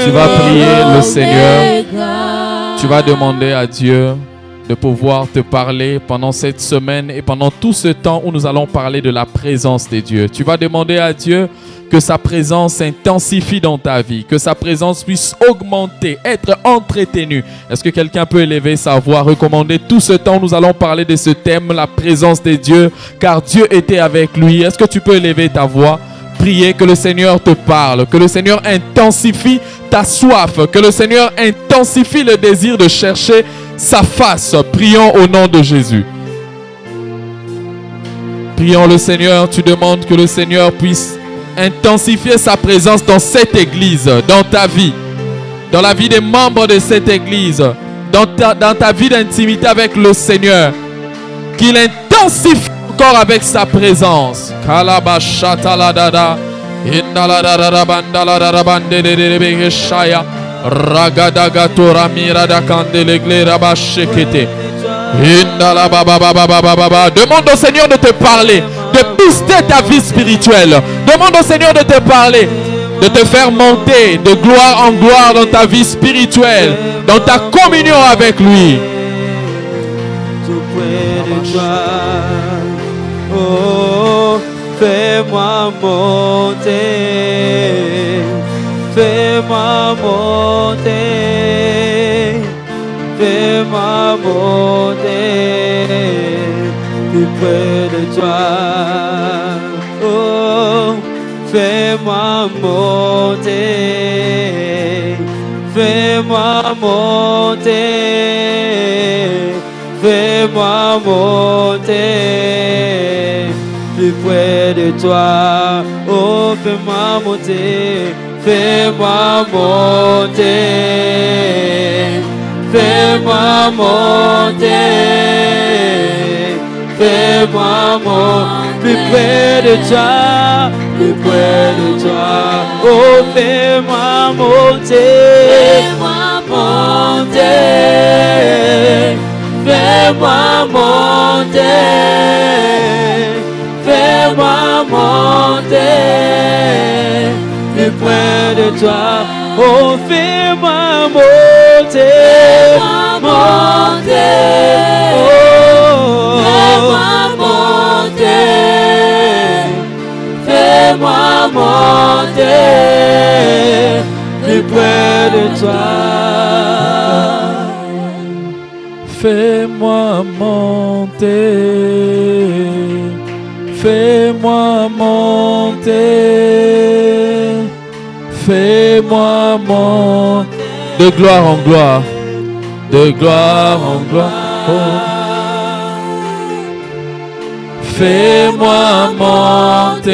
Tu vas prier le Seigneur. Tu vas demander à Dieu de pouvoir te parler pendant cette semaine et pendant tout ce temps où nous allons parler de la présence de Dieu. Tu vas demander à Dieu que sa présence s'intensifie dans ta vie, que sa présence puisse augmenter, être entretenue. Est-ce que quelqu'un peut élever sa voix, recommander tout ce temps où nous allons parler de ce thème, la présence de Dieu, car Dieu était avec lui. Est-ce que tu peux élever ta voix? Prier que le Seigneur te parle, que le Seigneur intensifie ta soif, que le Seigneur intensifie le désir de chercher sa face. Prions au nom de Jésus. Prions le Seigneur, tu demandes que le Seigneur puisse intensifier sa présence dans cette église, dans ta vie, dans la vie des membres de cette église, dans ta vie d'intimité avec le Seigneur, qu'il intensifie encore avec sa présence. Kalabashataladada, indaladarabandaladarabandelebegeshaya, ragadagatora miradakandeleglerabasekete. Demande au Seigneur de te parler, de booster ta vie spirituelle. Demande au Seigneur de te parler, de te faire monter de gloire en gloire dans ta vie spirituelle, dans ta communion avec lui. Oh, fais-moi monter, fais-moi monter, fais-moi monter plus près de toi. Oh, fais-moi monter, fais-moi monter, fais-moi monter plus près de toi. Oh, fais-moi monter, fais-moi monter, fais-moi monter, fais-moi monter plus près de toi, plus près de toi. Oh, fais-moi monter, fais-moi monter, fais-moi monter, fais-moi monter plus près de toi. Oh, fais-moi monter, monter, oh, fais-moi monter, fais-moi monter plus près de toi. Fais-moi monter, fais-moi monter, fais-moi monter de gloire en gloire, de gloire en gloire. Oh. Fais-moi monter,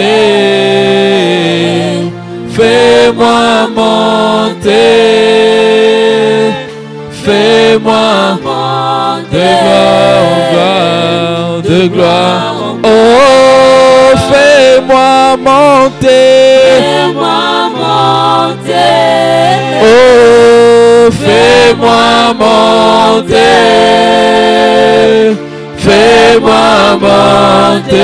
fais-moi monter, fais-moi monter de gloire en gloire. Oh, fais-moi monter, fais-moi monter. Oh, fais-moi monter, fais-moi monter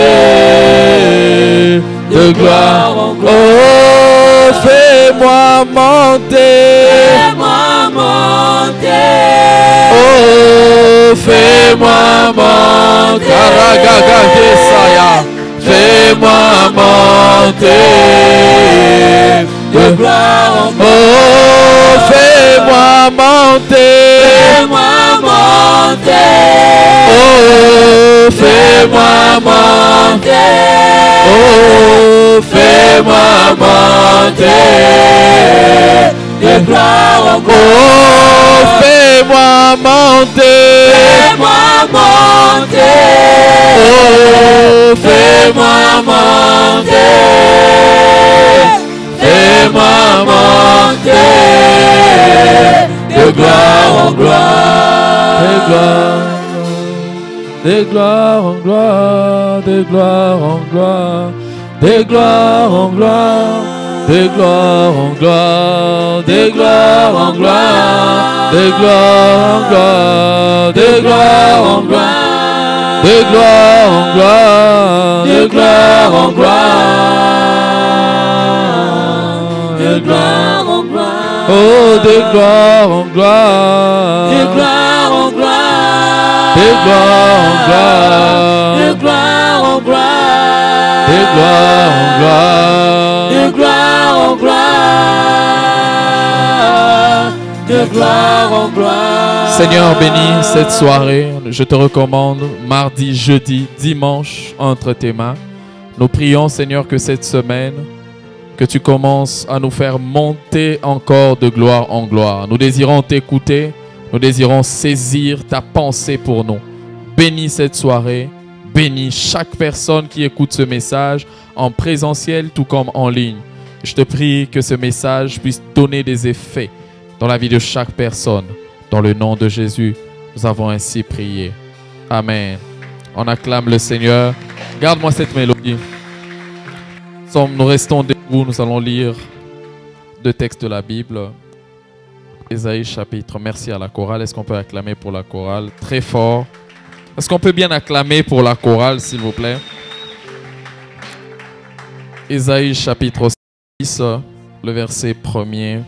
de gloire en gloire. Oh, fais-moi monter, fais-moi monter. Oh, fais-moi monter, fais-moi monter de gloire en gloire. Oh, fais-moi monter, fais-moi monter. monter. Oh, Fais-moi monter. Oh, fais-moi monter. De gloire en gloire. oh, fais-moi monter. Fais-moi monter. Oh, fais-moi monter. Fais-moi monter. De gloire en gloire. De gloire en gloire, de gloire en gloire, de gloire en gloire, de gloire en gloire, de gloire en gloire, de gloire en gloire, de gloire en gloire, de gloire en gloire, de gloire en gloire, de gloire en gloire, oh, de gloire en gloire, de gloire en gloire, de gloire en gloire, de gloire en gloire, de gloire en gloire, de gloire en gloire, de gloire en gloire. Seigneur, bénis cette soirée. Je te recommande mardi, jeudi, dimanche entre tes mains. Nous prions, Seigneur, que cette semaine, que tu commences à nous faire monter encore de gloire en gloire. Nous désirons t'écouter. Nous désirons saisir ta pensée pour nous. Bénis cette soirée. Bénis chaque personne qui écoute ce message en présentiel tout comme en ligne. Je te prie que ce message puisse donner des effets dans la vie de chaque personne. Dans le nom de Jésus, nous avons ainsi prié. Amen. On acclame le Seigneur. Garde-moi cette mélodie. Nous restons debout. Nous allons lire deux textes de la Bible. Ésaïe chapitre. Merci à la chorale. Est-ce qu'on peut acclamer pour la chorale? Très fort. Est-ce qu'on peut bien acclamer pour la chorale, s'il vous plaît? Ésaïe chapitre 6, le verset 1er.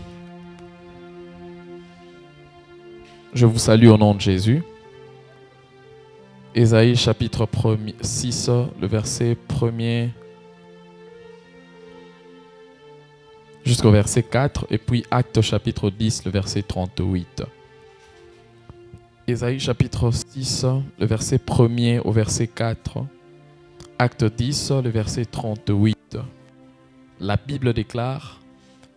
Je vous salue au nom de Jésus. Ésaïe chapitre 6, le verset 1er jusqu'au verset 4. Et puis Actes chapitre 10, le verset 38. Ésaïe chapitre 6, le verset 1er au verset 4. Acte 10, le verset 38. La Bible déclare: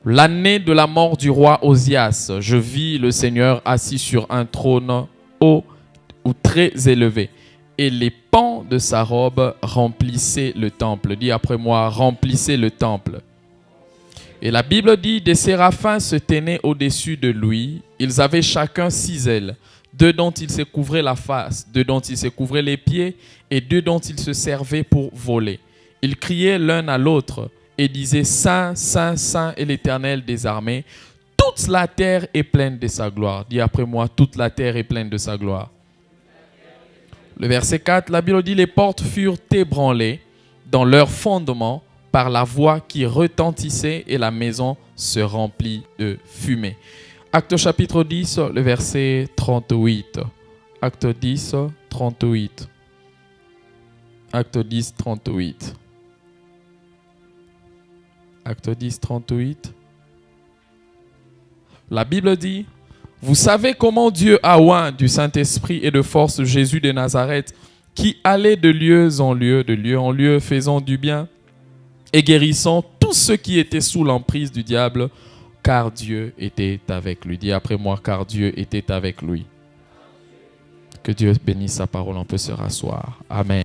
l'année de la mort du roi Osias, je vis le Seigneur assis sur un trône haut ou très élevé, et les pans de sa robe remplissaient le temple. Dis après moi, remplissez le temple. Et la Bible dit, des séraphins se tenaient au-dessus de lui. Ils avaient chacun 6 ailes, 2 dont ils se couvraient la face, 2 dont ils se couvraient les pieds, et 2 dont ils se servaient pour voler. Ils criaient l'un à l'autre et disaient, Saint, Saint, Saint est l'Éternel des armées. Toute la terre est pleine de sa gloire. Dis après moi, toute la terre est pleine de sa gloire. Le verset 4, la Bible dit, les portes furent ébranlées dans leur fondement par la voix qui retentissait et la maison se remplit de fumée. Acte chapitre 10, le verset 38. Acte 10, 38. Acte 10, 38. Acte 10, 38. La Bible dit, vous savez comment Dieu a oint du Saint-Esprit et de force Jésus de Nazareth, qui allait de lieu en lieu, faisant du bien et guérissant tous ceux qui étaient sous l'emprise du diable, car Dieu était avec lui. Dis après moi, car Dieu était avec lui. Que Dieu bénisse sa parole, on peut se rasseoir. Amen.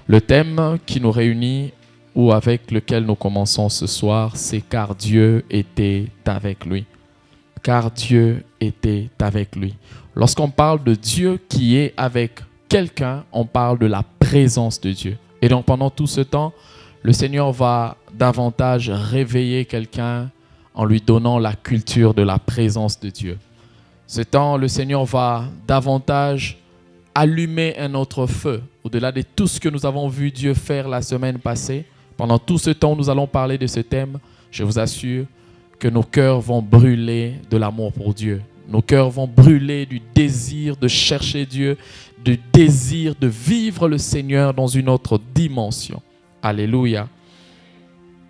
Le thème qui nous réunit ou avec lequel nous commençons ce soir, c'est car Dieu était avec lui. Car Dieu était avec lui. Lorsqu'on parle de Dieu qui est avec quelqu'un, on parle de la présence de Dieu. Et donc pendant tout ce temps, le Seigneur va davantage réveiller quelqu'un en lui donnant la culture de la présence de Dieu. Ce temps, le Seigneur va davantage allumer un autre feu. Au-delà de tout ce que nous avons vu Dieu faire la semaine passée, pendant tout ce temps, nous allons parler de ce thème. Je vous assure que nos cœurs vont brûler de l'amour pour Dieu. Nos cœurs vont brûler du désir de chercher Dieu, du désir de vivre le Seigneur dans une autre dimension. Alléluia.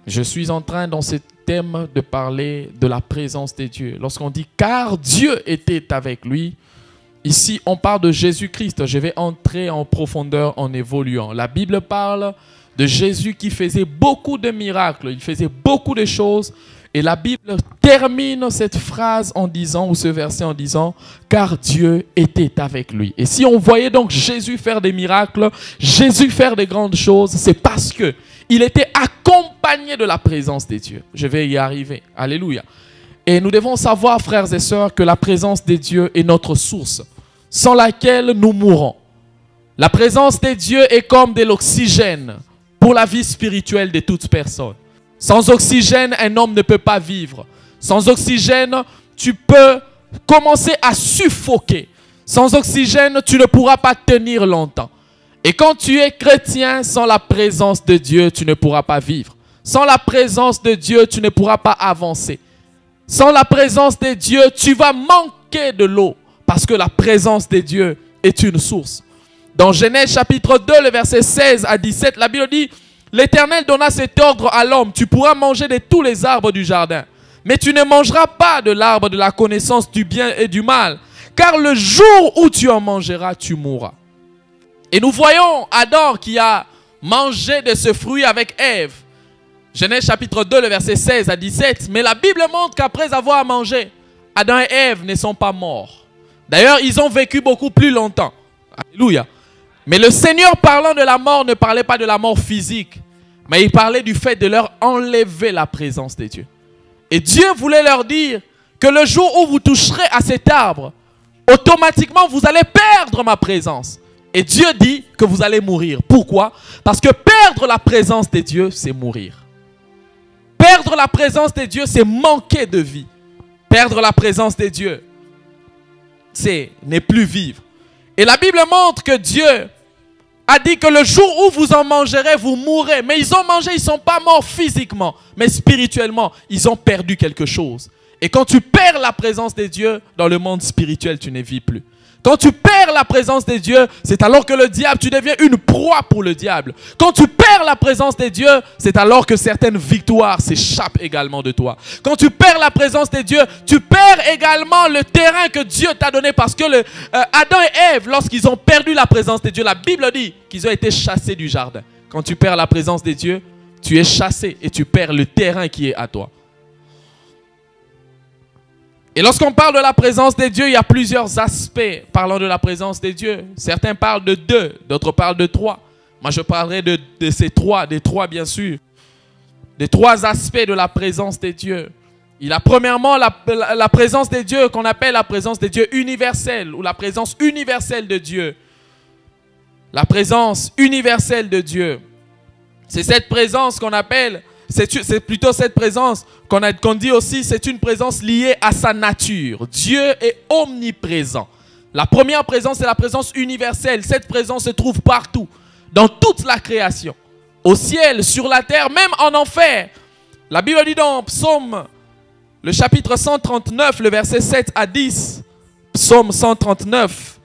Je suis en train dans ce thème de parler de la présence de Dieu. Lorsqu'on dit « car Dieu était avec lui », Ici, on parle de Jésus-Christ. Je vais entrer en profondeur en évoluant. La Bible parle de Jésus qui faisait beaucoup de miracles. Il faisait beaucoup de choses. Et la Bible termine cette phrase en disant, ou ce verset en disant, car Dieu était avec lui. Et si on voyait donc Jésus faire des miracles, Jésus faire des grandes choses, c'est parce que il était accompagné de la présence de Dieu. Je vais y arriver. Alléluia. Et nous devons savoir, frères et sœurs, que la présence de Dieu est notre source, sans laquelle nous mourrons. La présence de Dieu est comme de l'oxygène pour la vie spirituelle de toute personne. Sans oxygène, un homme ne peut pas vivre. Sans oxygène, tu peux commencer à suffoquer. Sans oxygène, tu ne pourras pas tenir longtemps. Et quand tu es chrétien, sans la présence de Dieu, tu ne pourras pas vivre. Sans la présence de Dieu, tu ne pourras pas avancer. Sans la présence de Dieu, tu vas manquer de l'eau. Parce que la présence de Dieu est une source. Dans Genèse chapitre 2, le verset 16 à 17, la Bible dit: l'Éternel donna cet ordre à l'homme: tu pourras manger de tous les arbres du jardin, mais tu ne mangeras pas de l'arbre de la connaissance du bien et du mal, car le jour où tu en mangeras, tu mourras. Et nous voyons Adam qui a mangé de ce fruit avec Ève. Genèse chapitre 2, le verset 16 à 17. Mais la Bible montre qu'après avoir mangé, Adam et Ève ne sont pas morts. D'ailleurs, ils ont vécu beaucoup plus longtemps. Alléluia. Mais le Seigneur, parlant de la mort, ne parlait pas de la mort physique, mais il parlait du fait de leur enlever la présence de Dieu. Et Dieu voulait leur dire que le jour où vous toucherez à cet arbre, automatiquement vous allez perdre ma présence. Et Dieu dit que vous allez mourir. Pourquoi? Parce que perdre la présence de Dieu, c'est mourir. Perdre la présence de Dieu, c'est manquer de vie. Perdre la présence de Dieu, c'est ne plus vivre. Et la Bible montre que Dieu a dit que le jour où vous en mangerez, vous mourrez. Mais ils ont mangé, ils ne sont pas morts physiquement, mais spirituellement, ils ont perdu quelque chose. Et quand tu perds la présence de Dieu, dans le monde spirituel, tu ne vis plus. Quand tu perds la présence de Dieu, c'est alors que le diable, tu deviens une proie pour le diable. Quand tu perds la présence de Dieu, c'est alors que certaines victoires s'échappent également de toi. Quand tu perds la présence de Dieu, tu perds également le terrain que Dieu t'a donné. Parce que Adam et Ève, lorsqu'ils ont perdu la présence de Dieu, la Bible dit qu'ils ont été chassés du jardin. Quand tu perds la présence de Dieu, tu es chassé et tu perds le terrain qui est à toi. Et lorsqu'on parle de la présence de Dieu, il y a plusieurs aspects parlant de la présence de Dieu. Certains parlent de 2, d'autres parlent de 3. Moi, je parlerai de ces 3, des 3 bien sûr. Des 3 aspects de la présence de Dieu. Il y a premièrement la présence de Dieu qu'on appelle la présence de Dieu universelle ou la présence universelle de Dieu. La présence universelle de Dieu. C'est cette présence qu'on appelle... C'est plutôt cette présence qu'on dit aussi, c'est une présence liée à sa nature. Dieu est omniprésent. La première présence, c'est la présence universelle. Cette présence se trouve partout, dans toute la création. Au ciel, sur la terre, même en enfer. La Bible dit dans Psaume, le chapitre 139, le verset 7 à 10. Psaume 139,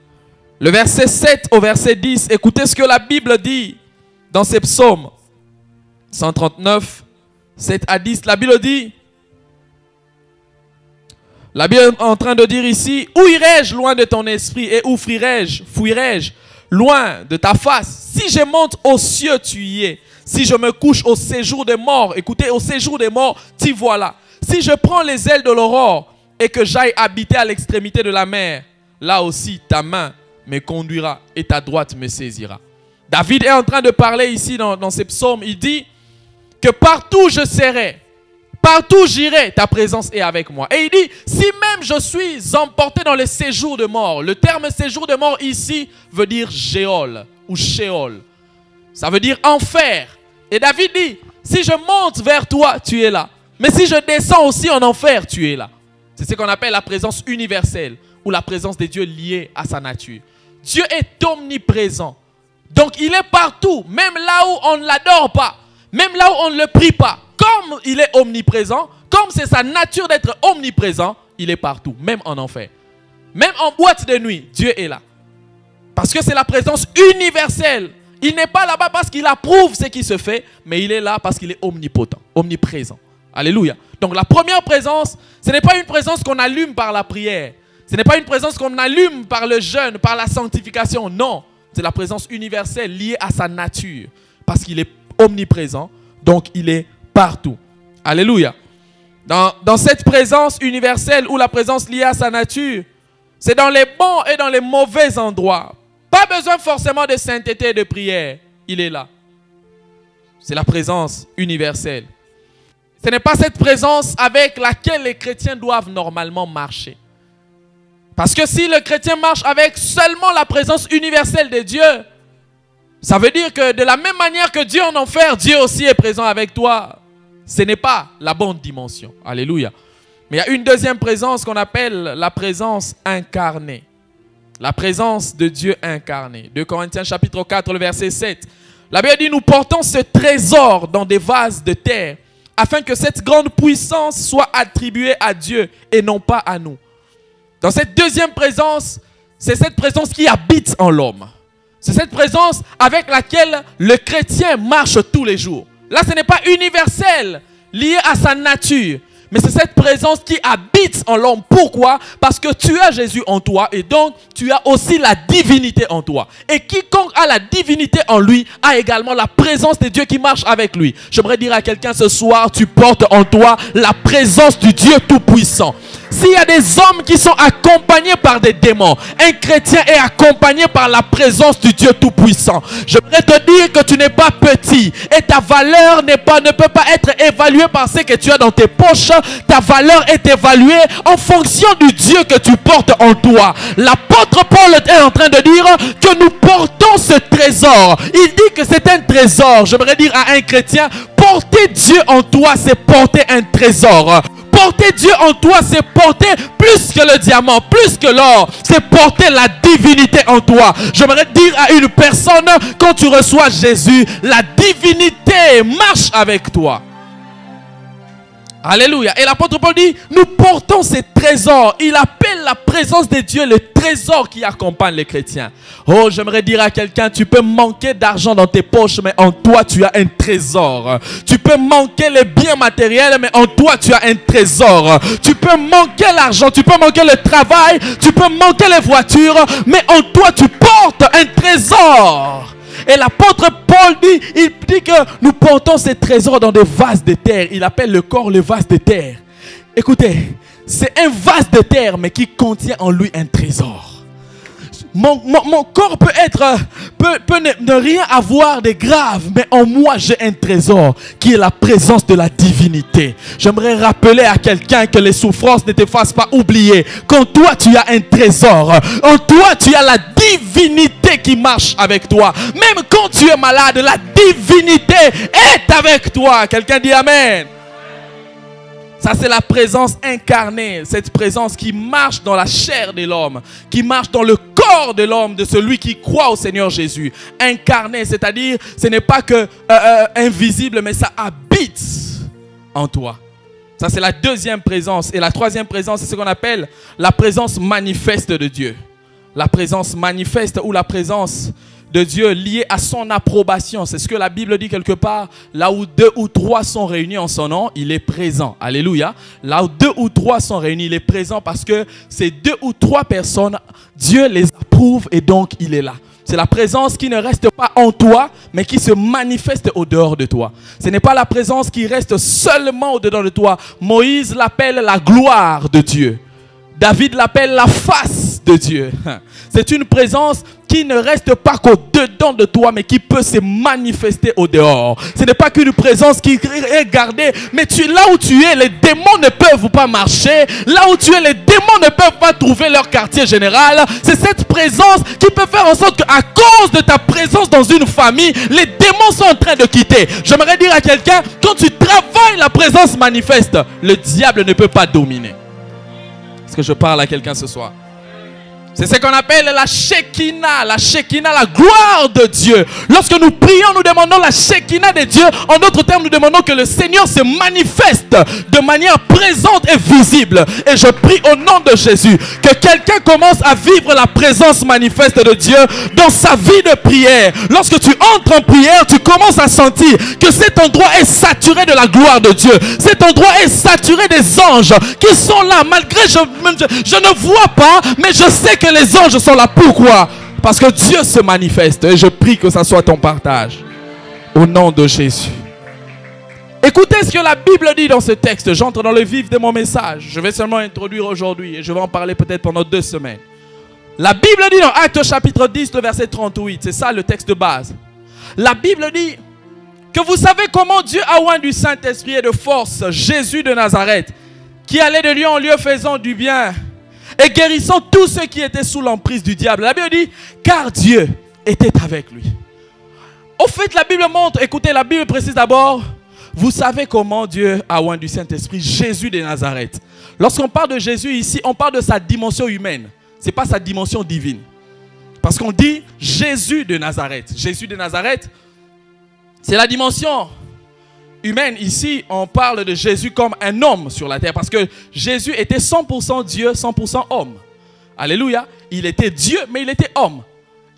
le verset 7 au verset 10. Écoutez ce que la Bible dit dans ces psaumes. 139, 7 à 10, la Bible dit, la Bible est en train de dire ici: où irai-je loin de ton esprit et où fuirai-je loin de ta face? Si je monte aux cieux, tu y es. Si je me couche au séjour des morts, écoutez, au séjour des morts, t'y voilà. Si je prends les ailes de l'aurore et que j'aille habiter à l'extrémité de la mer, là aussi ta main me conduira et ta droite me saisira. David est en train de parler ici dans ces psaumes. Il dit que partout je serai, partout j'irai, ta présence est avec moi. Et il dit, si même je suis emporté dans les séjours de mort, le terme séjour de mort ici veut dire Géol ou Sheol. Ça veut dire enfer. Et David dit, si je monte vers toi, tu es là. Mais si je descends aussi en enfer, tu es là. C'est ce qu'on appelle la présence universelle ou la présence de Dieu liée à sa nature. Dieu est omniprésent. Donc il est partout, même là où on ne l'adore pas. Même là où on ne le prie pas, comme il est omniprésent, comme c'est sa nature d'être omniprésent, il est partout, même en enfer. Même en boîte de nuit, Dieu est là. Parce que c'est la présence universelle. Il n'est pas là-bas parce qu'il approuve ce qui se fait, mais il est là parce qu'il est omnipotent, omniprésent. Alléluia. Donc la première présence, ce n'est pas une présence qu'on allume par la prière. Ce n'est pas une présence qu'on allume par le jeûne, par la sanctification. Non, c'est la présence universelle liée à sa nature. Parce qu'il est omniprésent, donc il est partout. Alléluia. Dans cette présence universelle ou la présence liée à sa nature, c'est dans les bons et dans les mauvais endroits. Pas besoin forcément de sainteté et de prière. Il est là. C'est la présence universelle. Ce n'est pas cette présence avec laquelle les chrétiens doivent normalement marcher. Parce que si le chrétien marche avec seulement la présence universelle de Dieu, ça veut dire que de la même manière que Dieu en enfer, Dieu aussi est présent avec toi. Ce n'est pas la bonne dimension. Alléluia. Mais il y a une deuxième présence qu'on appelle la présence incarnée. La présence de Dieu incarné. 2 Corinthiens chapitre 4, le verset 7. La Bible dit, nous portons ce trésor dans des vases de terre, afin que cette grande puissance soit attribuée à Dieu et non pas à nous. Dans cette deuxième présence, c'est cette présence qui habite en l'homme. C'est cette présence avec laquelle le chrétien marche tous les jours. Là, ce n'est pas universel, lié à sa nature. Mais c'est cette présence qui habite en l'homme. Pourquoi? Parce que tu as Jésus en toi et donc tu as aussi la divinité en toi. Et quiconque a la divinité en lui a également la présence de Dieu qui marche avec lui. J'aimerais dire à quelqu'un ce soir, tu portes en toi la présence du Dieu Tout-Puissant. S'il y a des hommes qui sont accompagnés par des démons, un chrétien est accompagné par la présence du Dieu Tout-Puissant. J'aimerais te dire que tu n'es pas petit et ta valeur ne peut pas être évaluée par ce que tu as dans tes poches. Ta valeur est évaluée en fonction du Dieu que tu portes en toi. L'apôtre Paul est en train de dire que nous portons ce trésor. Il dit que c'est un trésor. J'aimerais dire à un chrétien, porter Dieu en toi, c'est porter un trésor. Porter Dieu en toi, c'est porter plus que le diamant, plus que l'or. C'est porter la divinité en toi. J'aimerais dire à une personne, quand tu reçois Jésus, la divinité marche avec toi. Alléluia. Et l'apôtre Paul dit, nous portons ces trésors. Il appelle la présence de Dieu le trésor qui accompagne les chrétiens. Oh, j'aimerais dire à quelqu'un, tu peux manquer d'argent dans tes poches, mais en toi, tu as un trésor. Tu peux manquer les biens matériels, mais en toi, tu as un trésor. Tu peux manquer l'argent, tu peux manquer le travail, tu peux manquer les voitures, mais en toi, tu portes un trésor. Et l'apôtre Paul il dit que nous portons ces trésors dans des vases de terre. Il appelle le corps le vase de terre. Écoutez, c'est un vase de terre, mais qui contient en lui un trésor. Mon corps peut ne rien avoir de grave, mais en moi j'ai un trésor qui est la présence de la divinité. J'aimerais rappeler à quelqu'un que les souffrances ne te fassent pas oublier qu'en toi tu as un trésor. En toi tu as la divinité qui marche avec toi. Même quand tu es malade, la divinité est avec toi. Quelqu'un dit Amen. Ça, c'est la présence incarnée, cette présence qui marche dans la chair de l'homme, qui marche dans le corps de l'homme, de celui qui croit au Seigneur Jésus. Incarné, c'est-à-dire, ce n'est pas que invisible, mais ça habite en toi. Ça, c'est la deuxième présence. Et la troisième présence, c'est ce qu'on appelle la présence manifeste de Dieu. La présence manifeste ou la présence de Dieu lié à son approbation. C'est ce que la Bible dit quelque part. Là où 2 ou 3 sont réunis en son nom, il est présent. Alléluia. Là où 2 ou 3 sont réunis, il est présent parce que ces 2 ou 3 personnes, Dieu les approuve et donc il est là. C'est la présence qui ne reste pas en toi, mais qui se manifeste au dehors de toi. Ce n'est pas la présence qui reste seulement au dedans de toi. Moïse l'appelle la gloire de Dieu. David l'appelle la face de Dieu. C'est une présence qui ne reste pas qu'au-dedans de toi, mais qui peut se manifester au dehors. Ce n'est pas qu'une présence qui est gardée, mais là où tu es, les démons ne peuvent pas marcher. Là où tu es, les démons ne peuvent pas trouver leur quartier général. C'est cette présence qui peut faire en sorte qu'à cause de ta présence dans une famille, les démons sont en train de quitter. J'aimerais dire à quelqu'un, quand tu travailles la présence manifeste, le diable ne peut pas dominer. Est-ce que je parle à quelqu'un ce soir? C'est ce qu'on appelle la Shekinah, la gloire de Dieu. Lorsque nous prions, nous demandons la Shekinah de Dieu. En d'autres termes, nous demandons que le Seigneur se manifeste de manière présente et visible. Et je prie au nom de Jésus que quelqu'un commence à vivre la présence manifeste de Dieu dans sa vie de prière. Lorsque tu entres en prière, tu commences à sentir que cet endroit est saturé de la gloire de Dieu. Cet endroit est saturé des anges qui sont là. Malgré je ne vois pas, mais je sais que les anges sont là. Pourquoi? Parce que Dieu se manifeste. Et je prie que ça soit ton partage. Au nom de Jésus. Écoutez ce que la Bible dit dans ce texte. J'entre dans le vif de mon message. Je vais seulement introduire aujourd'hui. Et je vais en parler peut-être pendant 2 semaines. La Bible dit dans Actes chapitre 10, le verset 38. C'est ça le texte de base. La Bible dit que vous savez comment Dieu a oint du Saint-Esprit et de force Jésus de Nazareth, qui allait de lieu en lieu faisant du bien et guérissant tous ceux qui étaient sous l'emprise du diable. La Bible dit, car Dieu était avec lui. Au fait, la Bible montre, écoutez, la Bible précise d'abord, vous savez comment Dieu a oint du Saint-Esprit Jésus de Nazareth. Lorsqu'on parle de Jésus ici, on parle de sa dimension humaine. Ce n'est pas sa dimension divine. Parce qu'on dit Jésus de Nazareth. Jésus de Nazareth, c'est la dimension humaine. Ici, on parle de Jésus comme un homme sur la terre. Parce que Jésus était 100% Dieu, 100% homme. Alléluia. Il était Dieu, mais il était homme.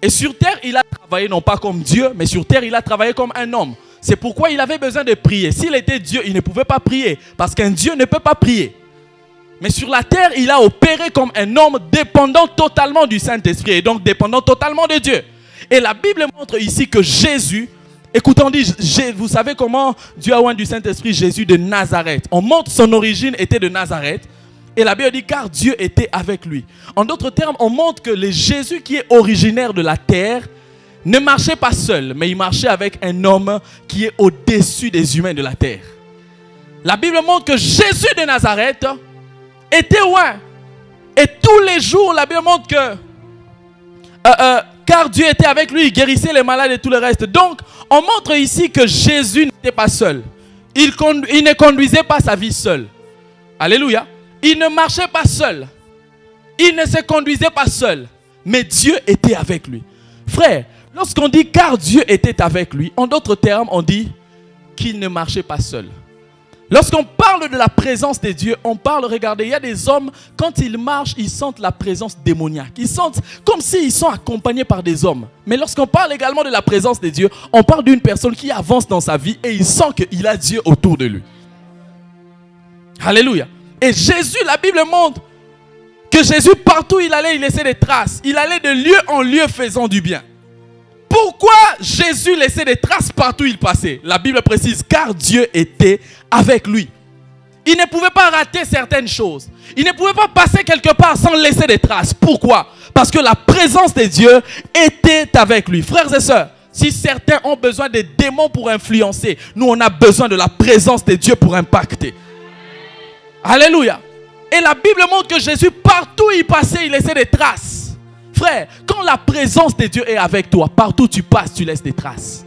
Et sur terre, il a travaillé non pas comme Dieu, mais sur terre, il a travaillé comme un homme. C'est pourquoi il avait besoin de prier. S'il était Dieu, il ne pouvait pas prier. Parce qu'un Dieu ne peut pas prier. Mais sur la terre, il a opéré comme un homme dépendant totalement du Saint-Esprit. Et donc dépendant totalement de Dieu. Et la Bible montre ici que Jésus... Écoutez, on dit, vous savez comment Dieu a oint du Saint-Esprit Jésus de Nazareth. On montre son origine était de Nazareth. Et la Bible dit, car Dieu était avec lui. En d'autres termes, on montre que le Jésus qui est originaire de la terre ne marchait pas seul, mais il marchait avec un homme qui est au-dessus des humains de la terre. La Bible montre que Jésus de Nazareth était oint. Et tous les jours, la Bible montre que... car Dieu était avec lui, il guérissait les malades et tout le reste. Donc, on montre ici que Jésus n'était pas seul. Il ne conduisait pas sa vie seul. Alléluia. Il ne marchait pas seul. Il ne se conduisait pas seul. Mais Dieu était avec lui. Frère, lorsqu'on dit car Dieu était avec lui, en d'autres termes, on dit qu'il ne marchait pas seul. Lorsqu'on parle de la présence de Dieu, on parle, regardez, il y a des hommes, quand ils marchent, ils sentent la présence démoniaque. Ils sentent comme s'ils sont accompagnés par des hommes. Mais lorsqu'on parle également de la présence de Dieu, on parle d'une personne qui avance dans sa vie et il sent qu'il a Dieu autour de lui. Alléluia. Et Jésus, la Bible montre que Jésus, partout où il allait, il laissait des traces. Il allait de lieu en lieu faisant du bien. Pourquoi Jésus laissait des traces partout où il passait? La Bible précise, car Dieu était avec lui. Il ne pouvait pas rater certaines choses. Il ne pouvait pas passer quelque part sans laisser des traces. Pourquoi? Parce que la présence de Dieu était avec lui. Frères et sœurs, si certains ont besoin des démons pour influencer, nous on a besoin de la présence de Dieu pour impacter. Alléluia. Et la Bible montre que Jésus, partout où il passait, il laissait des traces. Frère, quand la présence de Dieu est avec toi, partout où tu passes, tu laisses des traces.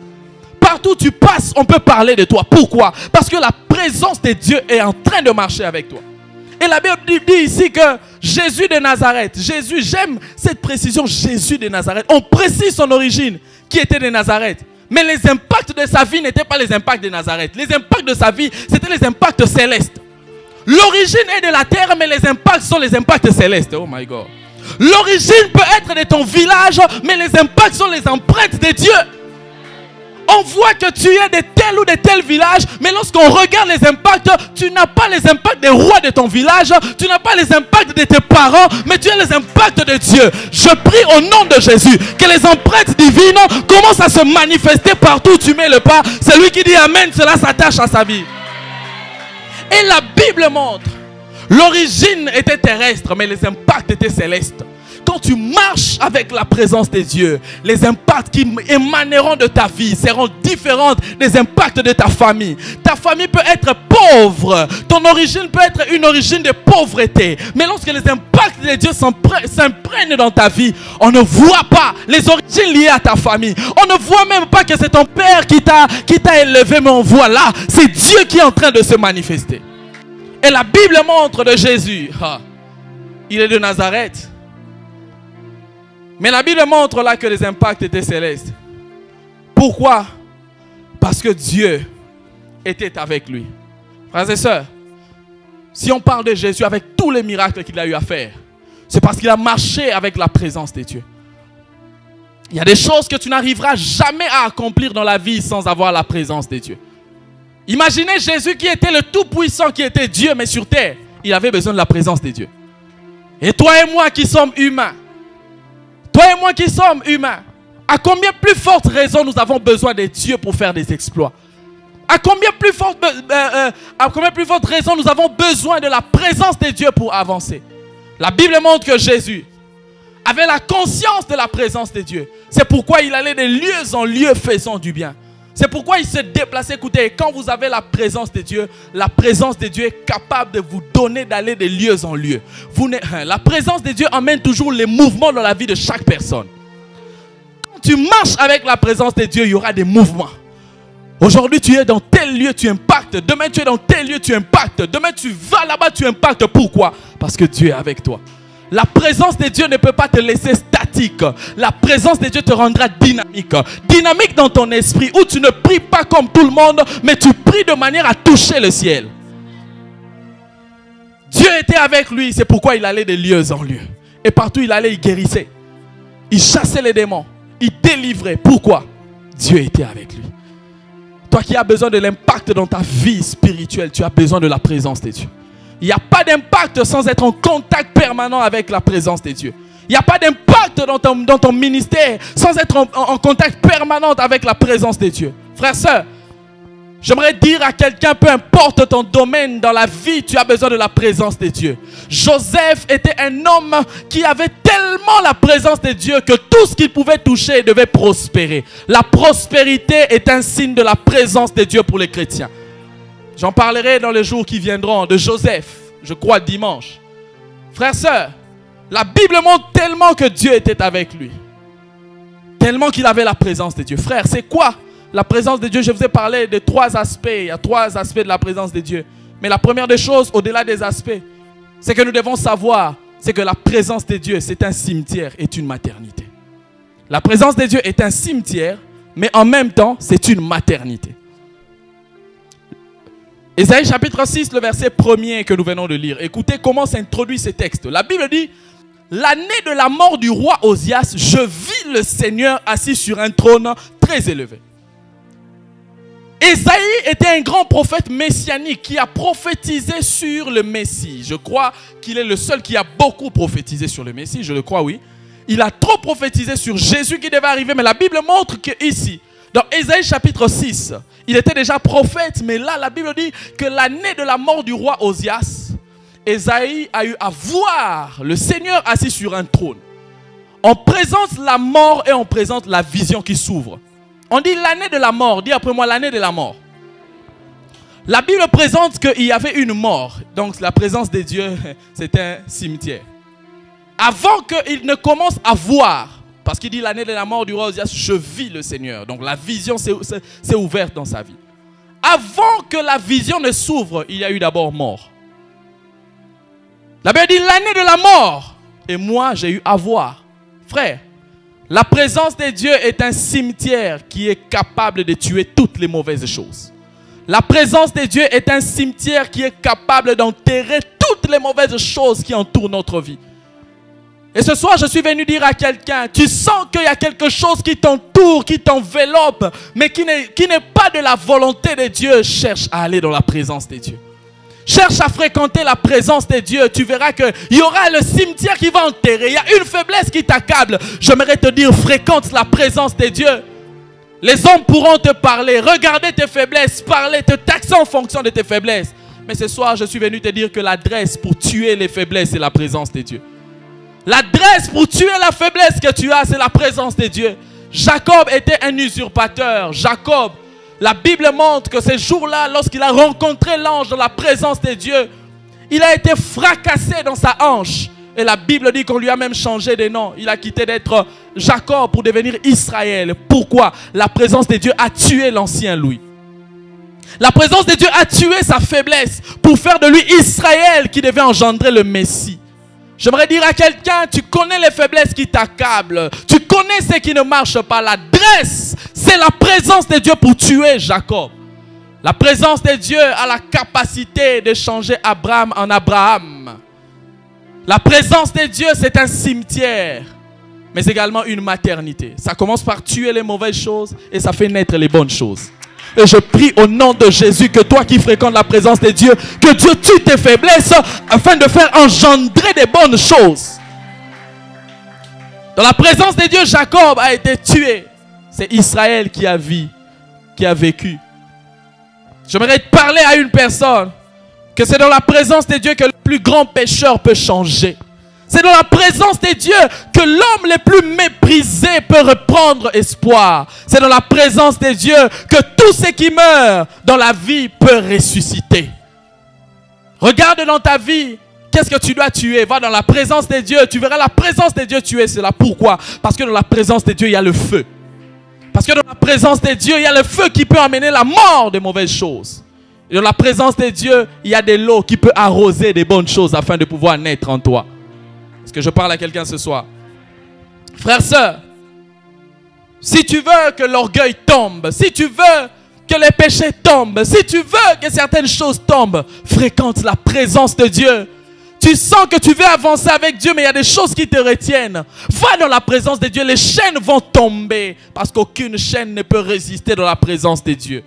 Partout où tu passes, on peut parler de toi. Pourquoi? Parce que la présence de Dieu est en train de marcher avec toi. Et la Bible dit ici que Jésus de Nazareth, Jésus, j'aime cette précision, Jésus de Nazareth. On précise son origine, qui était de Nazareth. Mais les impacts de sa vie n'étaient pas les impacts de Nazareth. Les impacts de sa vie, c'était les impacts célestes. L'origine est de la terre, mais les impacts sont les impacts célestes. Oh my God. L'origine peut être de ton village, mais les impacts sont les empreintes de Dieu. On voit que tu es de tel ou de tel village, mais lorsqu'on regarde les impacts, tu n'as pas les impacts des rois de ton village, tu n'as pas les impacts de tes parents, mais tu as les impacts de Dieu. Je prie au nom de Jésus que les empreintes divines commencent à se manifester partout où tu mets le pas. Celui qui dit Amen, cela s'attache à sa vie. Et la Bible montre, l'origine était terrestre, mais les impacts étaient célestes. Quand tu marches avec la présence de Dieu, les impacts qui émaneront de ta vie seront différents des impacts de ta famille. Ta famille peut être pauvre. Ton origine peut être une origine de pauvreté. Mais lorsque les impacts de Dieu s'imprègnent dans ta vie, on ne voit pas les origines liées à ta famille. On ne voit même pas que c'est ton père qui t'a élevé, mais on voit là, c'est Dieu qui est en train de se manifester. Et la Bible montre de Jésus. Il est de Nazareth. Mais la Bible montre là que les impacts étaient célestes. Pourquoi? Parce que Dieu était avec lui. Frères et sœurs, si on parle de Jésus avec tous les miracles qu'il a eu à faire, c'est parce qu'il a marché avec la présence de Dieu. Il y a des choses que tu n'arriveras jamais à accomplir dans la vie sans avoir la présence de Dieu. Imaginez Jésus qui était le Tout-Puissant, qui était Dieu, mais sur terre, il avait besoin de la présence de Dieu. Et toi et moi qui sommes humains, à combien plus forte raison nous avons besoin de Dieu pour faire des exploits? À combien plus forte raison nous avons besoin de la présence de Dieu pour avancer? La Bible montre que Jésus avait la conscience de la présence de Dieu. C'est pourquoi il allait de lieu en lieu faisant du bien. C'est pourquoi il se déplaçait. Écoutez, quand vous avez la présence de Dieu est capable de vous donner d'aller de lieu en lieu. La présence de Dieu emmène toujours les mouvements dans la vie de chaque personne. Quand tu marches avec la présence de Dieu, il y aura des mouvements. Aujourd'hui, tu es dans tel lieu, tu impactes. Demain, tu es dans tel lieu, tu impactes. Demain, tu vas là-bas, tu impactes. Pourquoi? Parce que Dieu est avec toi. La présence de Dieu ne peut pas te laisser statique. La présence de Dieu te rendra dynamique. Dynamique dans ton esprit, où tu ne pries pas comme tout le monde, mais tu pries de manière à toucher le ciel. Dieu était avec lui, c'est pourquoi il allait de lieu en lieu. Et partout il allait, il guérissait. Il chassait les démons. Il délivrait. Pourquoi? Dieu était avec lui. Toi qui as besoin de l'impact dans ta vie spirituelle, tu as besoin de la présence de Dieu. Il n'y a pas d'impact sans être en contact permanent avec la présence de Dieu. Il n'y a pas d'impact dans ton ministère sans être en contact permanent avec la présence de Dieu. Frères, sœurs, j'aimerais dire à quelqu'un, peu importe ton domaine dans la vie, tu as besoin de la présence de Dieu. Joseph était un homme qui avait tellement la présence de Dieu que tout ce qu'il pouvait toucher devait prospérer. La prospérité est un signe de la présence de Dieu pour les chrétiens. J'en parlerai dans les jours qui viendront de Joseph, je crois dimanche. Frères, sœurs, la Bible montre tellement que Dieu était avec lui. Tellement qu'il avait la présence de Dieu. Frères, c'est quoi la présence de Dieu? Je vous ai parlé de 3 aspects. Il y a 3 aspects de la présence de Dieu. Mais la première des choses, au-delà des aspects, c'est que nous devons savoir, c'est que la présence de Dieu, c'est un cimetière et une maternité. La présence de Dieu est un cimetière, mais en même temps, c'est une maternité. Ésaïe chapitre 6, le verset 1er que nous venons de lire. Écoutez comment s'introduit ce texte. La Bible dit: l'année de la mort du roi Osias, je vis le Seigneur assis sur un trône très élevé. Ésaïe était un grand prophète messianique qui a prophétisé sur le Messie. Je crois qu'il est le seul qui a beaucoup prophétisé sur le Messie, je le crois, oui. Il a trop prophétisé sur Jésus qui devait arriver, mais la Bible montre qu'ici, dans Ésaïe chapitre 6, il était déjà prophète, mais là la Bible dit que l'année de la mort du roi Osias, Ésaïe a eu à voir le Seigneur assis sur un trône. On présente la mort et on présente la vision qui s'ouvre. On dit l'année de la mort. Dis après moi, l'année de la mort. La Bible présente qu'il y avait une mort. Donc la présence de Dieu, c'est un cimetière. Avant qu'il ne commence à voir, parce qu'il dit l'année de la mort du roi Osias, je vis le Seigneur. Donc la vision s'est ouverte dans sa vie. Avant que la vision ne s'ouvre, il y a eu d'abord mort. La Bible dit l'année de la mort. Et moi, j'ai eu à voir. Frère, la présence de Dieu est un cimetière qui est capable de tuer toutes les mauvaises choses. La présence de Dieu est un cimetière qui est capable d'enterrer toutes les mauvaises choses qui entourent notre vie. Et ce soir, je suis venu dire à quelqu'un, tu sens qu'il y a quelque chose qui t'entoure, qui t'enveloppe, mais qui n'est pas de la volonté de Dieu. Cherche à aller dans la présence de Dieu. Cherche à fréquenter la présence de Dieu. Tu verras qu'il y aura le cimetière qui va enterrer. Il y a une faiblesse qui t'accable. J'aimerais te dire, fréquente la présence de Dieu. Les hommes pourront te parler, regarder tes faiblesses, parler, te taxer en fonction de tes faiblesses. Mais ce soir, je suis venu te dire que l'adresse pour tuer les faiblesses, c'est la présence de Dieu. L'adresse pour tuer la faiblesse que tu as, c'est la présence de Dieu. Jacob était un usurpateur. Jacob, la Bible montre que ces jours-là, lorsqu'il a rencontré l'ange dans la présence de Dieu, il a été fracassé dans sa hanche. Et la Bible dit qu'on lui a même changé de nom. Il a quitté d'être Jacob pour devenir Israël. Pourquoi? La présence de Dieu a tué l'ancien Louis. La présence de Dieu a tué sa faiblesse pour faire de lui Israël qui devait engendrer le Messie. J'aimerais dire à quelqu'un, tu connais les faiblesses qui t'accablent. Tu connais ce qui ne marche pas. L'adresse, c'est la présence de Dieu pour tuer Jacob. La présence de Dieu a la capacité de changer Abraham en Abraham. La présence de Dieu, c'est un cimetière, mais également une maternité. Ça commence par tuer les mauvaises choses et ça fait naître les bonnes choses. Et je prie au nom de Jésus que toi qui fréquentes la présence de Dieu, que Dieu tue tes faiblesses afin de faire engendrer des bonnes choses. Dans la présence de Dieu, Jacob a été tué. C'est Israël qui a vécu. J'aimerais te parler à une personne que c'est dans la présence de Dieu que le plus grand pécheur peut changer. C'est dans la présence de Dieu que l'homme le plus méprisé peut reprendre espoir. C'est dans la présence de Dieu que tout ce qui meurt dans la vie peut ressusciter. Regarde dans ta vie, qu'est-ce que tu dois tuer? Va dans la présence de Dieu, tu verras la présence de Dieu tuer cela. Pourquoi? Parce que dans la présence de Dieu, il y a le feu. Parce que dans la présence de Dieu, il y a le feu qui peut amener la mort de mauvaises choses. Et dans la présence de Dieu, il y a de l'eau qui peut arroser des bonnes choses afin de pouvoir naître en toi. Est-ce que je parle à quelqu'un ce soir? Frères, sœurs, si tu veux que l'orgueil tombe, si tu veux que les péchés tombent, si tu veux que certaines choses tombent, fréquente la présence de Dieu. Tu sens que tu veux avancer avec Dieu, mais il y a des choses qui te retiennent. Va dans la présence de Dieu, les chaînes vont tomber, parce qu'aucune chaîne ne peut résister dans la présence de Dieu.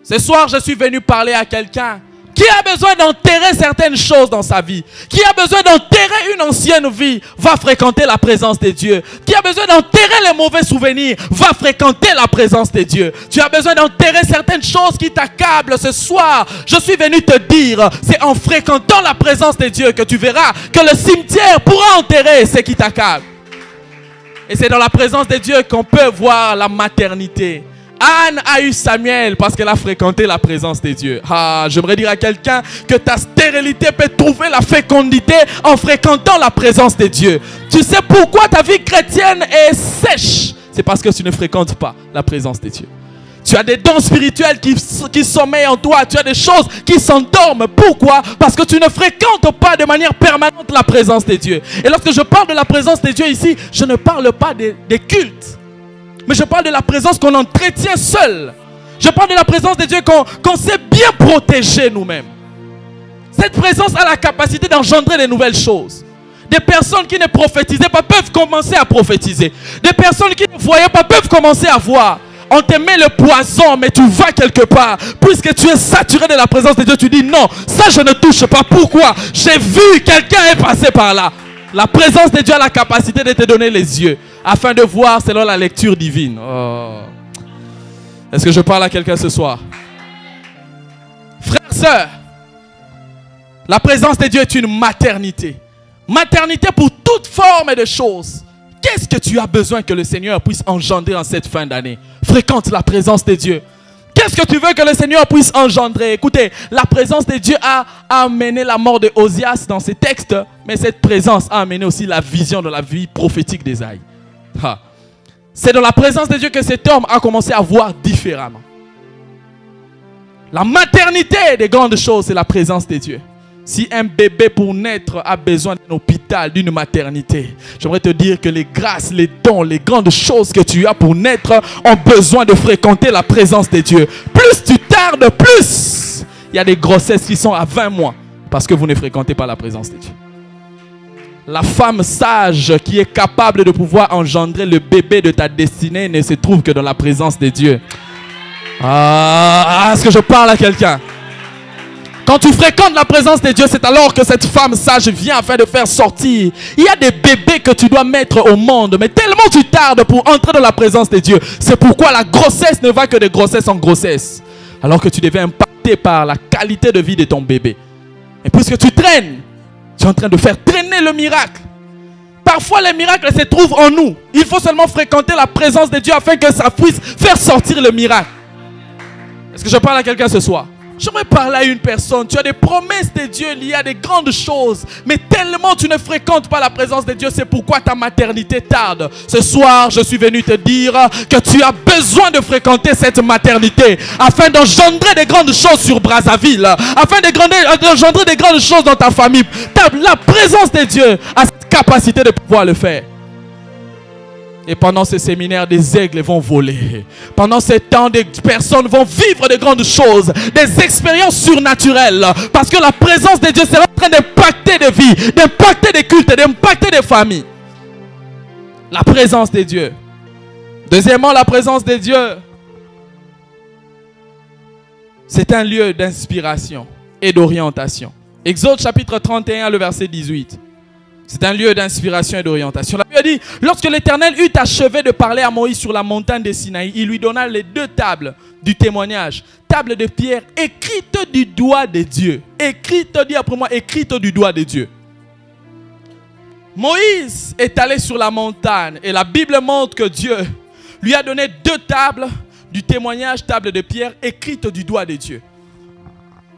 Ce soir, je suis venu parler à quelqu'un qui a besoin d'enterrer certaines choses dans sa vie, qui a besoin d'enterrer une ancienne vie, va fréquenter la présence de Dieu. Qui a besoin d'enterrer les mauvais souvenirs, va fréquenter la présence de Dieu. Tu as besoin d'enterrer certaines choses qui t'accablent ce soir. Je suis venu te dire, c'est en fréquentant la présence de Dieu que tu verras que le cimetière pourra enterrer ce qui t'accable. Et c'est dans la présence de Dieu qu'on peut voir la maternité. Anne a eu Samuel parce qu'elle a fréquenté la présence de Dieu. J'aimerais dire à quelqu'un que ta stérilité peut trouver la fécondité en fréquentant la présence de Dieu. Tu sais pourquoi ta vie chrétienne est sèche? C'est parce que tu ne fréquentes pas la présence de Dieu. Tu as des dons spirituels qui sommeillent en toi. Tu as des choses qui s'endorment. Pourquoi? Parce que tu ne fréquentes pas de manière permanente la présence de Dieu. Et lorsque je parle de la présence de Dieu ici, je ne parle pas des cultes. Mais je parle de la présence qu'on entretient seul. Je parle de la présence de Dieu qu'on sait bien protéger nous-mêmes. Cette présence a la capacité d'engendrer de nouvelles choses. Des personnes qui ne prophétisaient pas peuvent commencer à prophétiser. Des personnes qui ne voyaient pas peuvent commencer à voir. On te met le poison, mais tu vas quelque part. Puisque tu es saturé de la présence de Dieu, tu dis non, ça je ne touche pas. Pourquoi? J'ai vu quelqu'un est passé par là. La présence de Dieu a la capacité de te donner les yeux afin de voir selon la lecture divine. Est-ce que je parle à quelqu'un ce soir? Frères, sœurs, la présence de Dieu est une maternité. Maternité pour toute forme de choses. Qu'est-ce que tu as besoin que le Seigneur puisse engendrer en cette fin d'année? Fréquente la présence de Dieu. Qu'est-ce que tu veux que le Seigneur puisse engendrer? Écoutez, la présence de Dieu a amené la mort de Osias dans ses textes, mais cette présence a amené aussi la vision de la vie prophétique d'Ésaïe. C'est dans la présence de Dieu que cet homme a commencé à voir différemment. La maternité des grandes choses, c'est la présence de Dieu. Si un bébé pour naître a besoin d'un hôpital, d'une maternité, j'aimerais te dire que les grâces, les dons, les grandes choses que tu as pour naître ont besoin de fréquenter la présence de Dieu. Plus tu tardes, plus il y a des grossesses qui sont à 20 mois parce que vous ne fréquentez pas la présence de Dieu. La femme sage qui est capable de pouvoir engendrer le bébé de ta destinée ne se trouve que dans la présence de Dieu. Est-ce que je parle à quelqu'un? Quand tu fréquentes la présence de Dieu, c'est alors que cette femme sage vient afin de faire sortir. Il y a des bébés que tu dois mettre au monde, mais tellement tu tardes pour entrer dans la présence de Dieu. C'est pourquoi la grossesse ne va que de grossesse en grossesse. Alors que tu devais impacter par la qualité de vie de ton bébé. Et puisque tu traînes, tu es en train de faire traîner le miracle. Parfois les miracles se trouvent en nous. Il faut seulement fréquenter la présence de Dieu afin que ça puisse faire sortir le miracle. Est-ce que je parle à quelqu'un ce soir? J'aimerais parler à une personne. Tu as des promesses de Dieu liées à des grandes choses, mais tellement tu ne fréquentes pas la présence de Dieu, c'est pourquoi ta maternité tarde. Ce soir, je suis venu te dire que tu as besoin de fréquenter cette maternité afin d'engendrer des grandes choses sur Brazzaville, afin d'engendrer des grandes choses dans ta famille. La présence de Dieu a cette capacité de pouvoir le faire. Et pendant ce séminaire, des aigles vont voler. Pendant ce temps, des personnes vont vivre de grandes choses, des expériences surnaturelles. Parce que la présence de Dieu sera en train d'impacter des vies, d'impacter des cultes, d'impacter des familles. La présence de Dieu. Deuxièmement, la présence de Dieu, c'est un lieu d'inspiration et d'orientation. Exode chapitre 31, le verset 18. C'est un lieu d'inspiration et d'orientation. La Bible dit, lorsque l'Éternel eut achevé de parler à Moïse sur la montagne de Sinaï, il lui donna les 2 tables du témoignage, tables de pierre écrites du doigt de Dieu. Écrites, dis après moi, écrites du doigt de Dieu. Moïse est allé sur la montagne et la Bible montre que Dieu lui a donné 2 tables du témoignage, tables de pierre écrites du doigt de Dieu.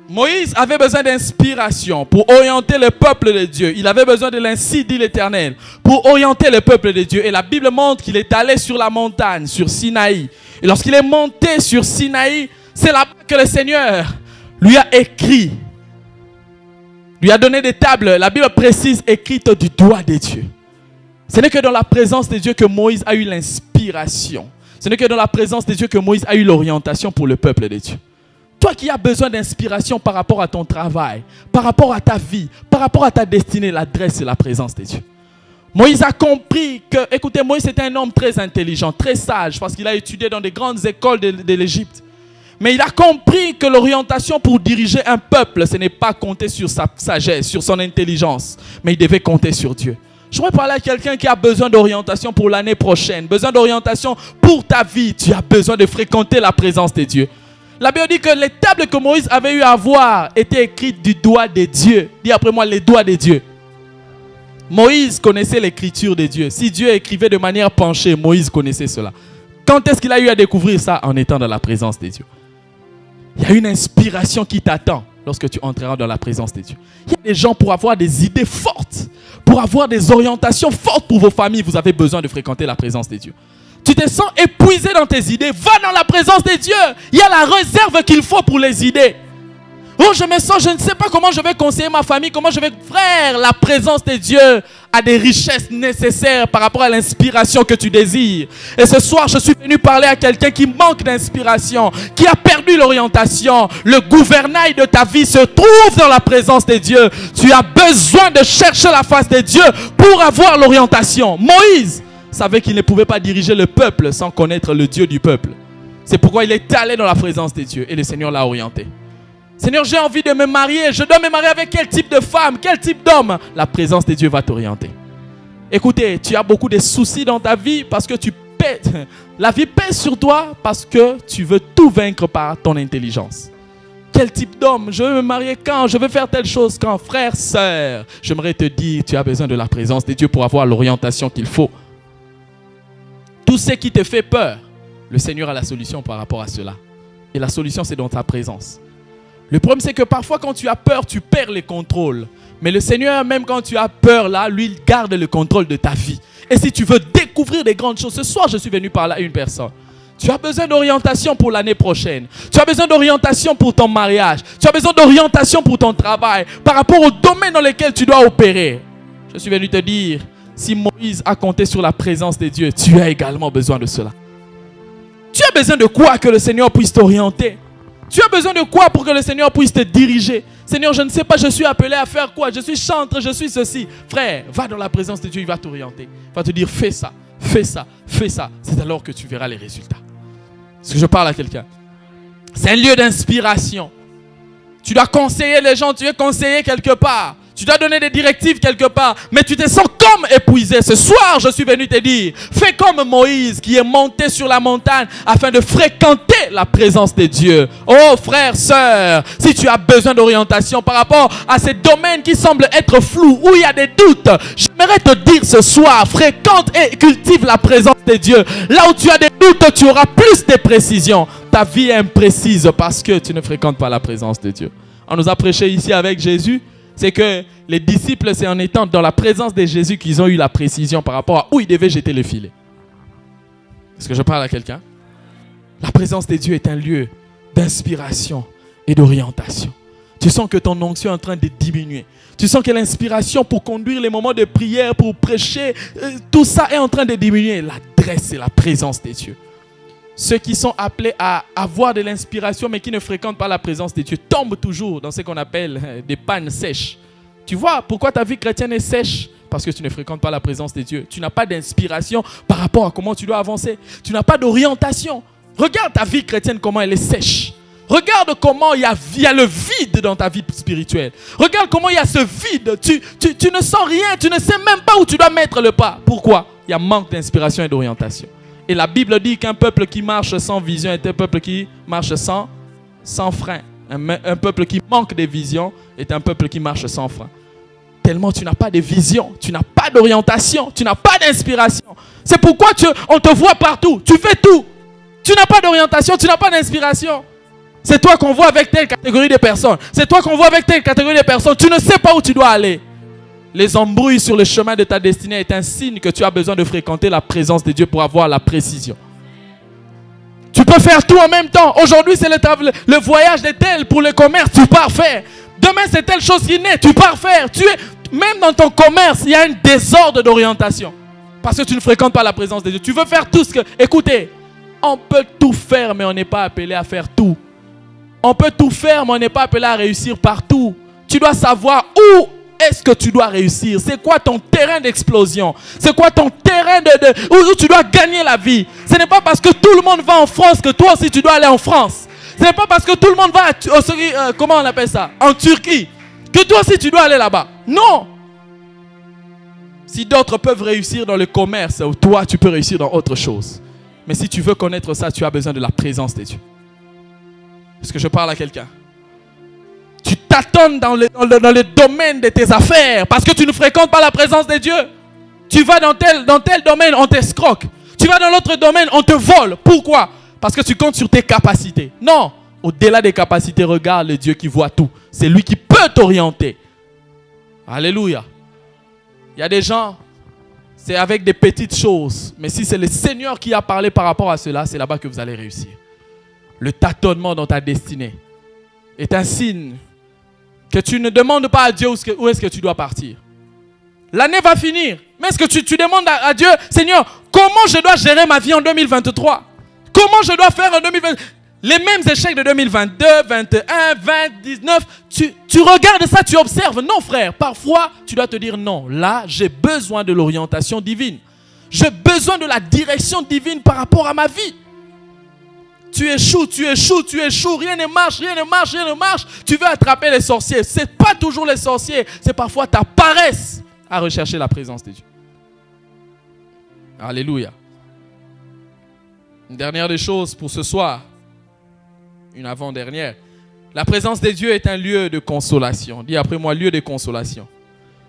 Moïse avait besoin d'inspiration pour orienter le peuple de Dieu. Il avait besoin de l'ainsi dit l'Éternel pour orienter le peuple de Dieu. Et la Bible montre qu'il est allé sur la montagne, sur Sinaï. Et lorsqu'il est monté sur Sinaï, c'est là-bas que le Seigneur lui a écrit, lui a donné des tables, la Bible précise, écrites du doigt de Dieu. Ce n'est que dans la présence de Dieu que Moïse a eu l'inspiration. Ce n'est que dans la présence de Dieu que Moïse a eu l'orientation pour le peuple de Dieu. Toi qui as besoin d'inspiration par rapport à ton travail, par rapport à ta vie, par rapport à ta destinée, l'adresse, c'est la présence de Dieu. Moïse a compris que, écoutez, Moïse était un homme très intelligent, très sage, parce qu'il a étudié dans des grandes écoles de l'Égypte. Mais il a compris que l'orientation pour diriger un peuple, ce n'est pas compter sur sa sagesse, sur son intelligence, mais il devait compter sur Dieu. Je voudrais parler à quelqu'un qui a besoin d'orientation pour l'année prochaine, besoin d'orientation pour ta vie. Tu as besoin de fréquenter la présence de Dieu. La Bible dit que les tables que Moïse avait eu à voir étaient écrites du doigt de Dieu. Dis après moi, les doigts de Dieu. Moïse connaissait l'écriture de Dieu. Si Dieu écrivait de manière penchée, Moïse connaissait cela. Quand est-ce qu'il a eu à découvrir ça? En étant dans la présence de Dieu. Il y a une inspiration qui t'attend lorsque tu entreras dans la présence de Dieu. Il y a des gens pour avoir des idées fortes, pour avoir des orientations fortes pour vos familles. Vous avez besoin de fréquenter la présence de Dieu. Tu te sens épuisé dans tes idées, va dans la présence de Dieu. Il y a la réserve qu'il faut pour les idées. Oh, je me sens, je ne sais pas comment je vais conseiller ma famille, comment je vais... Frère, la présence de Dieu a des richesses nécessaires par rapport à l'inspiration que tu désires. Et ce soir, je suis venu parler à quelqu'un qui manque d'inspiration, qui a perdu l'orientation. Le gouvernail de ta vie se trouve dans la présence de Dieu. Tu as besoin de chercher la face de Dieu pour avoir l'orientation. Moïse savait qu'il ne pouvait pas diriger le peuple sans connaître le Dieu du peuple. C'est pourquoi il est allé dans la présence de Dieu et le Seigneur l'a orienté. Seigneur, j'ai envie de me marier. Je dois me marier avec quel type de femme, quel type d'homme? La présence de Dieu va t'orienter. Écoutez, tu as beaucoup de soucis dans ta vie parce que tu pèses. La vie pèse sur toi parce que tu veux tout vaincre par ton intelligence. Quel type d'homme? Je veux me marier quand? Je veux faire telle chose quand? Frère, sœur, j'aimerais te dire, tu as besoin de la présence de Dieu pour avoir l'orientation qu'il faut. Tout ce qui te fait peur, le Seigneur a la solution par rapport à cela. Et la solution, c'est dans ta présence. Le problème, c'est que parfois, quand tu as peur, tu perds les contrôles. Mais le Seigneur, même quand tu as peur, là, lui, il garde le contrôle de ta vie. Et si tu veux découvrir des grandes choses, ce soir, je suis venu parler à une personne. Tu as besoin d'orientation pour l'année prochaine. Tu as besoin d'orientation pour ton mariage. Tu as besoin d'orientation pour ton travail. Par rapport au domaine dans lequel tu dois opérer. Je suis venu te dire, si Moïse a compté sur la présence de Dieu, tu as également besoin de cela. Tu as besoin de quoi que le Seigneur puisse t'orienter? Tu as besoin de quoi pour que le Seigneur puisse te diriger? Seigneur, je ne sais pas, je suis appelé à faire quoi? Je suis chantre, je suis ceci. Frère, va dans la présence de Dieu, il va t'orienter. Il va te dire, fais ça, fais ça, fais ça. C'est alors que tu verras les résultats. Est-ce que je parle à quelqu'un? C'est un lieu d'inspiration. Tu dois conseiller les gens, tu es conseiller quelque part. Tu dois donner des directives quelque part, mais tu te sens comme épuisé. Ce soir, je suis venu te dire, fais comme Moïse qui est monté sur la montagne afin de fréquenter la présence de Dieu. Oh frère, sœur, si tu as besoin d'orientation par rapport à ces domaines qui semblent être flous, où il y a des doutes, j'aimerais te dire ce soir, fréquente et cultive la présence de Dieu. Là où tu as des doutes, tu auras plus de précisions. ta vie est imprécise parce que tu ne fréquentes pas la présence de Dieu. On nous a prêché ici avec Jésus, c'est que les disciples, c'est en étant dans la présence de Jésus qu'ils ont eu la précision par rapport à où ils devaient jeter le filet. Est-ce que je parle à quelqu'un? La présence de Dieu est un lieu d'inspiration et d'orientation. Tu sens que ton onction est en train de diminuer. Tu sens que l'inspiration pour conduire les moments de prière, pour prêcher, tout ça est en train de diminuer. L'adresse et la présence de Dieu. Ceux qui sont appelés à avoir de l'inspiration mais qui ne fréquentent pas la présence de Dieu tombent toujours dans ce qu'on appelle des pannes sèches. Tu vois pourquoi ta vie chrétienne est sèche? Parce que tu ne fréquentes pas la présence de Dieu. Tu n'as pas d'inspiration par rapport à comment tu dois avancer. Tu n'as pas d'orientation. Regarde ta vie chrétienne, comment elle est sèche. Regarde comment il y a le vide dans ta vie spirituelle. Regarde comment il y a ce vide. Tu ne sens rien, tu ne sais même pas où tu dois mettre le pas. Pourquoi? Il y a manque d'inspiration et d'orientation. Et la Bible dit qu'un peuple qui marche sans vision est un peuple qui marche sans frein. Un peuple qui manque de vision est un peuple qui marche sans frein. Tellement tu n'as pas de vision, tu n'as pas d'orientation, tu n'as pas d'inspiration. C'est pourquoi on te voit partout, tu fais tout. Tu n'as pas d'orientation, tu n'as pas d'inspiration. C'est toi qu'on voit avec telle catégorie de personnes. C'est toi qu'on voit avec telle catégorie de personnes. Tu ne sais pas où tu dois aller. Les embrouilles sur le chemin de ta destinée est un signe que tu as besoin de fréquenter la présence de Dieu pour avoir la précision. Tu peux faire tout en même temps. Aujourd'hui, c'est le voyage de tel pour le commerce. Tu pars faire. Demain, c'est telle chose qui naît. Tu pars faire. Même dans ton commerce, il y a un désordre d'orientation. Parce que tu ne fréquentes pas la présence de Dieu. Tu veux faire tout ce que... Écoutez, on peut tout faire, mais on n'est pas appelé à faire tout. On peut tout faire, mais on n'est pas appelé à réussir partout. Tu dois savoir où est-ce que tu dois réussir. C'est quoi ton terrain d'explosion? C'est quoi ton terrain où tu dois gagner la vie? Ce n'est pas parce que tout le monde va en France que toi aussi tu dois aller en France. Ce n'est pas parce que tout le monde va comment on appelle ça? En Turquie. Que toi aussi tu dois aller là-bas. Non. Si d'autres peuvent réussir dans le commerce, toi tu peux réussir dans autre chose. Mais si tu veux connaître ça, tu as besoin de la présence de Dieu. Est-ce que je parle à quelqu'un? Tu tâtonnes dans le domaine de tes affaires parce que tu ne fréquentes pas la présence de Dieu. Tu vas dans tel domaine, on t'escroque. Tu vas dans l'autre domaine, on te vole. Pourquoi? Parce que tu comptes sur tes capacités. Non, au-delà des capacités, regarde le Dieu qui voit tout. C'est lui qui peut t'orienter. Alléluia. Il y a des gens, c'est avec des petites choses. Mais si c'est le Seigneur qui a parlé par rapport à cela, c'est là-bas que vous allez réussir. Le tâtonnement dans ta destinée est un signe que tu ne demandes pas à Dieu où est-ce que tu dois partir. L'année va finir. Mais est-ce que tu demandes à Dieu, Seigneur, comment je dois gérer ma vie en 2023? Comment je dois faire en 2023? Les mêmes échecs de 2022, 21, 20, 19. Tu regardes ça, tu observes. Non, frère, parfois, tu dois te dire non. Là, j'ai besoin de l'orientation divine. J'ai besoin de la direction divine par rapport à ma vie. Tu échoues, rien ne marche. Tu veux attraper les sorciers. Ce n'est pas toujours les sorciers, c'est parfois ta paresse à rechercher la présence de Dieu. Alléluia. Une dernière des choses pour ce soir, une avant-dernière. La présence de Dieu est un lieu de consolation. Dis après moi, lieu de consolation.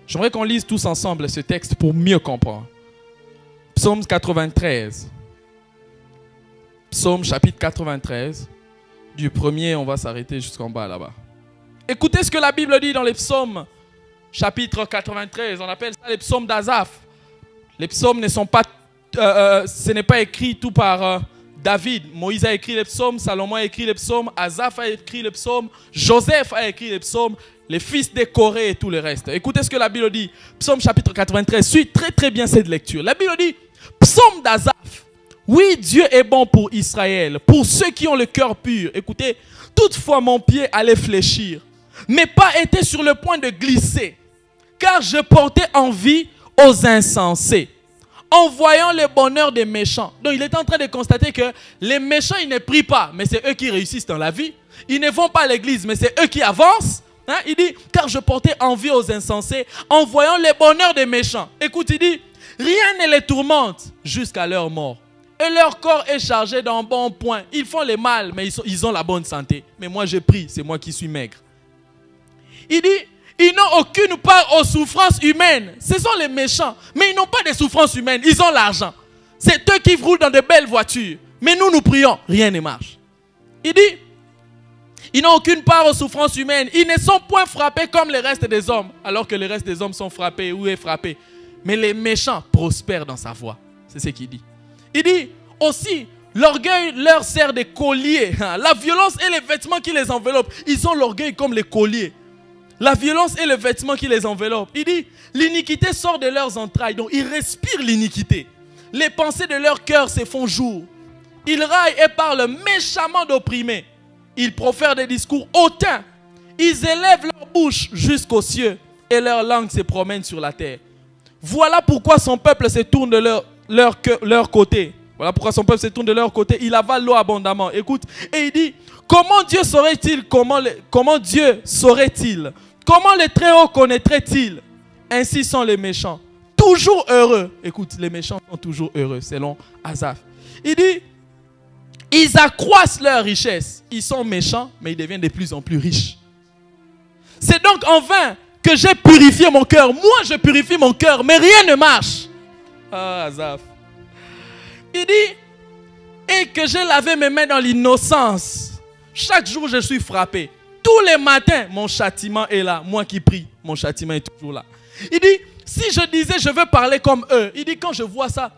J'aimerais qu'on lise tous ensemble ce texte pour mieux comprendre. Psaume 93. Psaume chapitre 93. Du premier, on va s'arrêter jusqu'en bas là-bas. Écoutez ce que la Bible dit dans les psaumes chapitre 93. On appelle ça les psaumes d'Asaph. Les psaumes ne sont pas... ce n'est pas écrit tout par David. Moïse a écrit les psaumes, Salomon a écrit les psaumes, Asaph a écrit les psaumes, Joseph a écrit les psaumes, les fils de Corée et tout le reste. Écoutez ce que la Bible dit. Psaume chapitre 93. Suis très très bien cette lecture. La Bible dit, psaume d'Asaph. Oui, Dieu est bon pour Israël, pour ceux qui ont le cœur pur. Écoutez, toutefois mon pied allait fléchir, mais pas été sur le point de glisser, car je portais envie aux insensés, en voyant le bonheur des méchants. Donc il est en train de constater que les méchants, ils ne prient pas, mais c'est eux qui réussissent dans la vie. Ils ne vont pas à l'église, mais c'est eux qui avancent. Hein? Il dit, car je portais envie aux insensés, en voyant le bonheur des méchants. Écoute, il dit, rien ne les tourmente jusqu'à leur mort. Et leur corps est chargé d'un bon point. Ils font le mal, mais ils ont la bonne santé. Mais moi, je prie, c'est moi qui suis maigre. Il dit, ils n'ont aucune part aux souffrances humaines. Ce sont les méchants. Mais ils n'ont pas de souffrances humaines. Ils ont l'argent. C'est eux qui roulent dans de belles voitures. Mais nous prions. Rien ne marche. Il dit, ils n'ont aucune part aux souffrances humaines. Ils ne sont point frappés comme les restes des hommes, alors que les restes des hommes sont frappés ou est frappé. Mais les méchants prospèrent dans sa voie. C'est ce qu'il dit. Il dit aussi, l'orgueil leur sert de collier. La violence et les vêtements qui les enveloppent. Ils ont l'orgueil comme les colliers. La violence et le vêtement qui les enveloppe. Il dit, l'iniquité sort de leurs entrailles. Donc, ils respirent l'iniquité. Les pensées de leur cœur se font jour. Ils raillent et parlent méchamment d'opprimés. Ils profèrent des discours hautains. Ils élèvent leur bouche jusqu'aux cieux et leur langue se promène sur la terre. Voilà pourquoi son peuple se tourne de leur côté. Voilà pourquoi son peuple se tourne de leur côté. Il avale l'eau abondamment. Écoute, et il dit, comment Dieu saurait-il? Comment Dieu saurait-il? Comment le Très-Haut connaîtrait-il? Ainsi sont les méchants, toujours heureux. Écoute, les méchants sont toujours heureux, selon Asaph. Il dit, ils accroissent leur richesse. Ils sont méchants, mais ils deviennent de plus en plus riches. C'est donc en vain que j'ai purifié mon cœur. Moi, je purifie mon cœur, mais rien ne marche. Ah, Asaph. Il dit, et que j'ai lavé mes mains dans l'innocence. Chaque jour, je suis frappé. Tous les matins, mon châtiment est là. Moi qui prie, mon châtiment est toujours là. Il dit, si je disais, je veux parler comme eux. Il dit, quand je vois ça,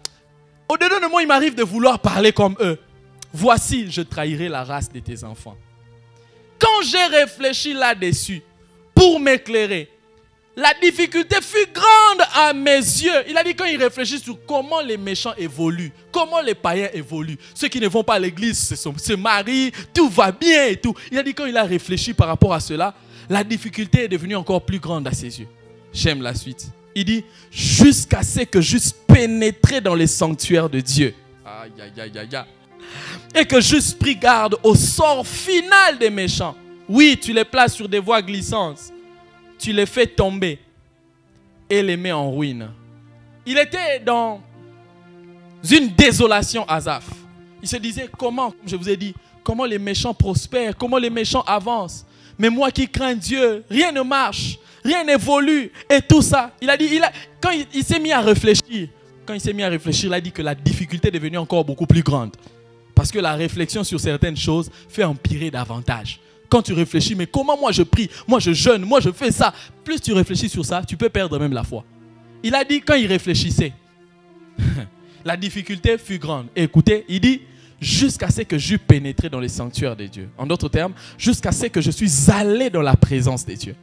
au-dedans de moi, il m'arrive de vouloir parler comme eux. Voici, je trahirai la race de tes enfants. Quand j'ai réfléchi là-dessus, pour m'éclairer, la difficulté fut grande à mes yeux. Il a dit quand il réfléchit sur comment les méchants évoluent, comment les païens évoluent, ceux qui ne vont pas à l'église se marient, tout va bien et tout. Il a dit quand il a réfléchi par rapport à cela, la difficulté est devenue encore plus grande à ses yeux. J'aime la suite. Il dit jusqu'à ce que j'eusse pénétré dans les sanctuaires de Dieu. Aïe, aïe, aïe, aïe, aïe. Et que j'eusse pris garde au sort final des méchants. Oui, tu les places sur des voies glissantes. Tu les fais tomber et les mets en ruine. Il était dans une désolation, Asaph. Il se disait comment, comme je vous ai dit, comment les méchants prospèrent, comment les méchants avancent. Mais moi qui crains Dieu, rien ne marche, rien n'évolue et tout ça. Il a dit, quand il s'est mis à réfléchir, il a dit que la difficulté est devenue encore beaucoup plus grande. Parce que la réflexion sur certaines choses fait empirer davantage. Quand tu réfléchis, mais comment moi je prie, moi je jeûne, moi je fais ça. Plus tu réfléchis sur ça, tu peux perdre même la foi. Il a dit quand il réfléchissait, la difficulté fut grande. Et écoutez, il dit, jusqu'à ce que j'eus pénétré dans les sanctuaires de Dieu. En d'autres termes, jusqu'à ce que je suis allé dans la présence de Dieu.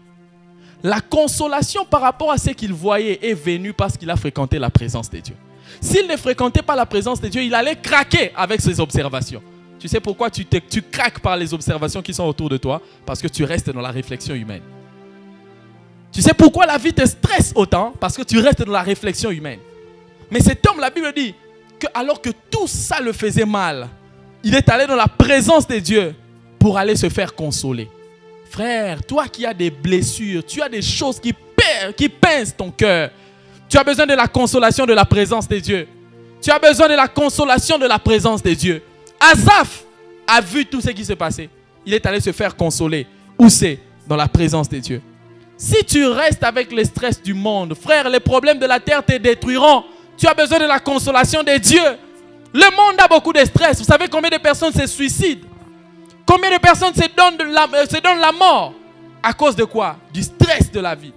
La consolation par rapport à ce qu'il voyait est venue parce qu'il a fréquenté la présence de Dieu. S'il ne fréquentait pas la présence de Dieu, il allait craquer avec ses observations. Tu sais pourquoi tu craques par les observations qui sont autour de toi? Parce que tu restes dans la réflexion humaine. Tu sais pourquoi la vie te stresse autant? Parce que tu restes dans la réflexion humaine. Mais cet homme, la Bible dit, que alors que tout ça le faisait mal, il est allé dans la présence de Dieu pour aller se faire consoler. Frère, toi qui as des blessures, tu as des choses qui pincent ton cœur. Tu as besoin de la consolation de la présence de Dieu. Tu as besoin de la consolation de la présence de Dieu. Asaph a vu tout ce qui s'est passé. Il est allé se faire consoler. Où c'est? Dans la présence de Dieu. Si tu restes avec le stress du monde, frère, les problèmes de la terre te détruiront. Tu as besoin de la consolation de Dieu. Le monde a beaucoup de stress. Vous savez combien de personnes se suicident? Combien de personnes se donnent la mort? À cause de quoi? Du stress de la vie.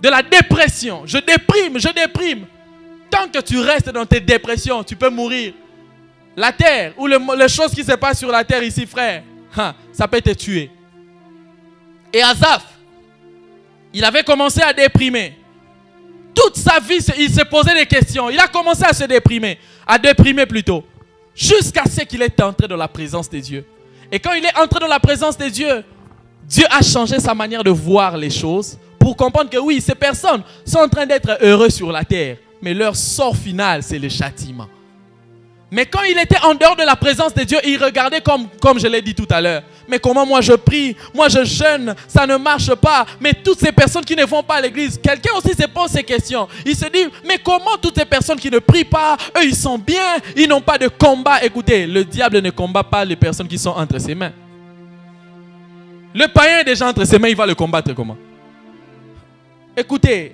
De la dépression. Je déprime. Tant que tu restes dans tes dépressions, tu peux mourir. La terre, ou les choses qui se passent sur la terre ici, frère, ça peut te tuer. Et Asaph, il avait commencé à déprimer. Toute sa vie, il se posait des questions. Il a commencé à se déprimer. À déprimer plutôt. Jusqu'à ce qu'il est entré dans la présence de Dieu. Et quand il est entré dans la présence de Dieu, Dieu a changé sa manière de voir les choses pour comprendre que oui, ces personnes sont en train d'être heureux sur la terre. Mais leur sort final, c'est le châtiment. Mais quand il était en dehors de la présence de Dieu, il regardait comme je l'ai dit tout à l'heure. Mais comment moi je prie, moi je jeûne, ça ne marche pas. Mais toutes ces personnes qui ne vont pas à l'église, quelqu'un aussi se pose ces questions. Il se dit, mais comment toutes ces personnes qui ne prient pas, eux ils sont bien, ils n'ont pas de combat. Écoutez, le diable ne combat pas les personnes qui sont entre ses mains. Le païen est déjà entre ses mains, il va le combattre comment? Écoutez,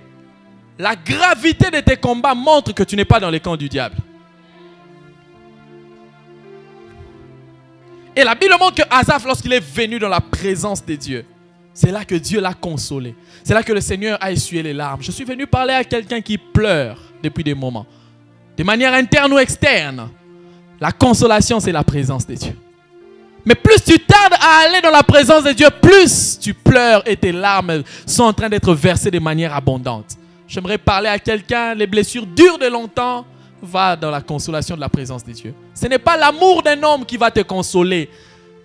la gravité de tes combats montre que tu n'es pas dans les camps du diable. Et la Bible montre que Asaph, lorsqu'il est venu dans la présence de Dieu, c'est là que Dieu l'a consolé. C'est là que le Seigneur a essuyé les larmes. Je suis venu parler à quelqu'un qui pleure depuis des moments. De manière interne ou externe. La consolation, c'est la présence de Dieu. Mais plus tu tardes à aller dans la présence de Dieu, plus tu pleures et tes larmes sont en train d'être versées de manière abondante. J'aimerais parler à quelqu'un, les blessures durent de longtemps, va dans la consolation de la présence de Dieu. Ce n'est pas l'amour d'un homme qui va te consoler.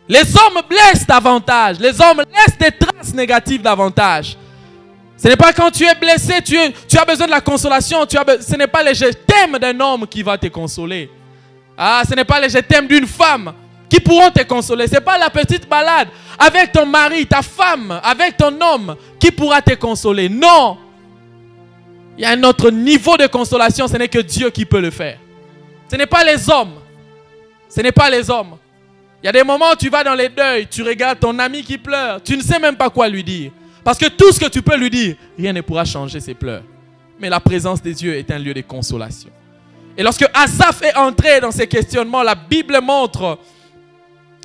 Les hommes blessent davantage, les hommes laissent des traces négatives davantage. Ce n'est pas quand tu es blessé, tu as besoin de la consolation, ce n'est pas le je t'aime d'un homme qui va te consoler. Ah, ce n'est pas le je t'aime d'une femme qui pourront te consoler. Ce n'est pas la petite balade avec ton mari, ta femme, avec ton homme qui pourra te consoler. Non. Il y a un autre niveau de consolation, ce n'est que Dieu qui peut le faire. Ce n'est pas les hommes. Ce n'est pas les hommes. Il y a des moments où tu vas dans les deuils, tu regardes ton ami qui pleure, tu ne sais même pas quoi lui dire. Parce que tout ce que tu peux lui dire, rien ne pourra changer ses pleurs. Mais la présence de Dieu est un lieu de consolation. Et lorsque Asaph est entré dans ces questionnements, la Bible montre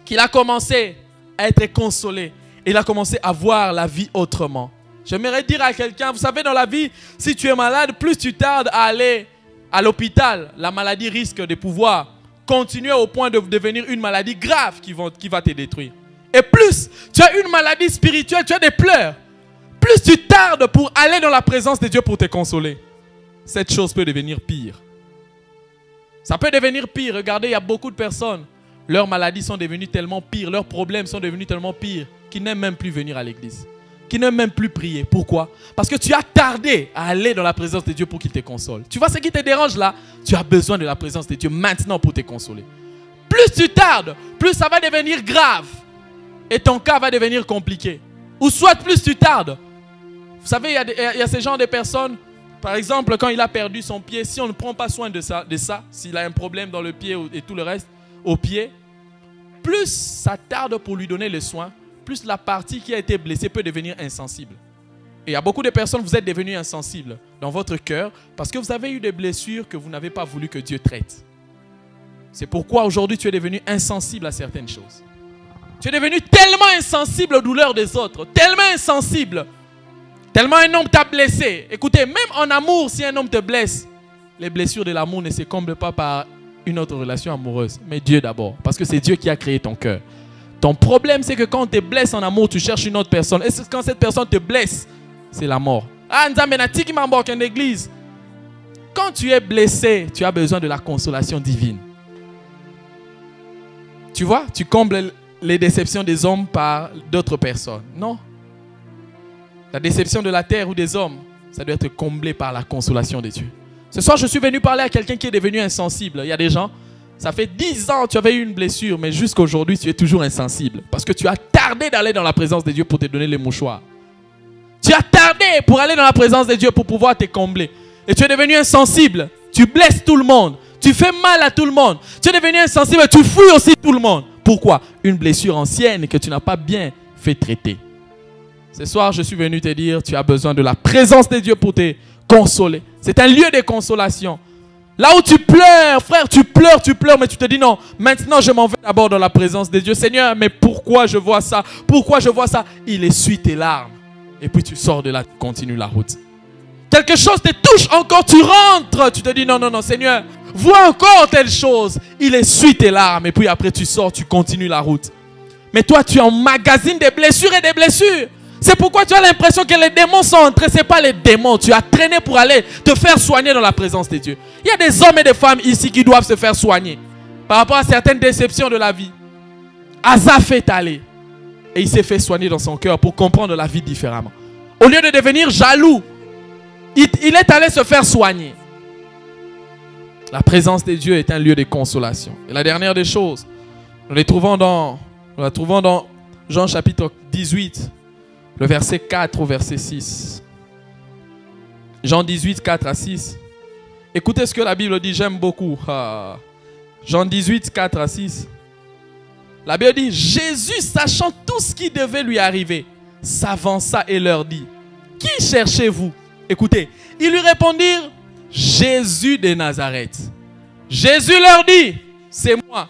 qu'il a commencé à être consolé. Il a commencé à voir la vie autrement. J'aimerais dire à quelqu'un, vous savez, dans la vie, si tu es malade, plus tu tardes à aller à l'hôpital, la maladie risque de pouvoir continuer au point de devenir une maladie grave qui va te détruire. Et plus tu as une maladie spirituelle, tu as des pleurs, plus tu tardes pour aller dans la présence de Dieu pour te consoler, cette chose peut devenir pire. Ça peut devenir pire. Regardez, il y a beaucoup de personnes, leurs maladies sont devenues tellement pires, leurs problèmes sont devenus tellement pires qu'ils n'aiment même plus venir à l'église, qui n'aiment même plus prier. Pourquoi? Parce que tu as tardé à aller dans la présence de Dieu pour qu'il te console. Tu vois ce qui te dérange là? Tu as besoin de la présence de Dieu maintenant pour te consoler. Plus tu tardes, plus ça va devenir grave. Et ton cas va devenir compliqué. Ou soit plus tu tardes. Vous savez, il y a ce genre de personnes, par exemple, quand il a perdu son pied, si on ne prend pas soin de ça, s'il a un problème dans le pied et tout le reste, au pied, plus ça tarde pour lui donner le soin, plus la partie qui a été blessée peut devenir insensible. Et il y a beaucoup de personnes, vous êtes devenus insensibles dans votre cœur parce que vous avez eu des blessures que vous n'avez pas voulu que Dieu traite. C'est pourquoi aujourd'hui tu es devenu insensible à certaines choses. Tu es devenu tellement insensible aux douleurs des autres, tellement insensible, tellement un homme t'a blessé. Écoutez, même en amour, si un homme te blesse, les blessures de l'amour ne se comblent pas par une autre relation amoureuse, mais Dieu d'abord, parce que c'est Dieu qui a créé ton cœur. Ton problème, c'est que quand on te blesse en amour, tu cherches une autre personne. Et quand cette personne te blesse, c'est la mort. Ah, Nzambenati m'a embarqué en église. Quand tu es blessé, tu as besoin de la consolation divine. Tu vois, tu combles les déceptions des hommes par d'autres personnes. Non. La déception de la terre ou des hommes, ça doit être comblé par la consolation de Dieu. Ce soir, je suis venu parler à quelqu'un qui est devenu insensible. Il y a des gens, ça fait 10 ans que tu avais eu une blessure, mais jusqu'à aujourd'hui, tu es toujours insensible. Parce que tu as tardé d'aller dans la présence de Dieu pour te donner les mouchoirs. Tu as tardé pour aller dans la présence de Dieu pour pouvoir te combler. Et tu es devenu insensible. Tu blesses tout le monde. Tu fais mal à tout le monde. Tu es devenu insensible et tu fouilles aussi tout le monde. Pourquoi? Une blessure ancienne que tu n'as pas bien fait traiter. Ce soir, je suis venu te dire, tu as besoin de la présence de Dieu pour te consoler. C'est un lieu de consolation. Là où tu pleures, frère, tu pleures, mais tu te dis non, maintenant je m'en vais d'abord dans la présence de Dieu. Seigneur, mais pourquoi je vois ça? Pourquoi je vois ça? Il essuie tes larmes. Et puis tu sors de là, tu continues la route. Quelque chose te touche encore, tu rentres. Tu te dis non, non, non, Seigneur, vois encore telle chose. Il essuie tes larmes. Et puis après tu sors, tu continues la route. Mais toi, tu emmagasines des blessures et des blessures. C'est pourquoi tu as l'impression que les démons sont entrés. Ce n'est pas les démons. Tu as traîné pour aller te faire soigner dans la présence de Dieu. Il y a des hommes et des femmes ici qui doivent se faire soigner par rapport à certaines déceptions de la vie. Asaph est allé et il s'est fait soigner dans son cœur pour comprendre la vie différemment. Au lieu de devenir jaloux, il est allé se faire soigner. La présence de Dieu est un lieu de consolation. Et la dernière des choses, nous la trouvons dans Jean chapitre 18. Le verset 4 au verset 6. Jean 18, 4 à 6. Écoutez ce que la Bible dit, j'aime beaucoup. Jean 18, 4 à 6. La Bible dit, Jésus, sachant tout ce qui devait lui arriver, s'avança et leur dit, qui cherchez-vous? Écoutez, ils lui répondirent, Jésus de Nazareth. Jésus leur dit, c'est moi.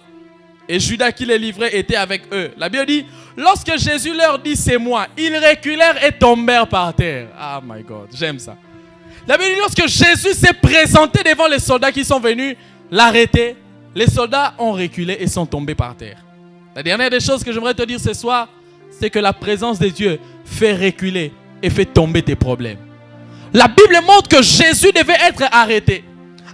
et Judas qui les livrait était avec eux. La Bible dit, lorsque Jésus leur dit c'est moi, ils reculèrent et tombèrent par terre. Ah my God, j'aime ça. La Bible dit, lorsque Jésus s'est présenté devant les soldats qui sont venus l'arrêter, les soldats ont reculé et sont tombés par terre. La dernière des choses que j'aimerais te dire ce soir, c'est que la présence de Dieu fait reculer et fait tomber tes problèmes. La Bible montre que Jésus devait être arrêté.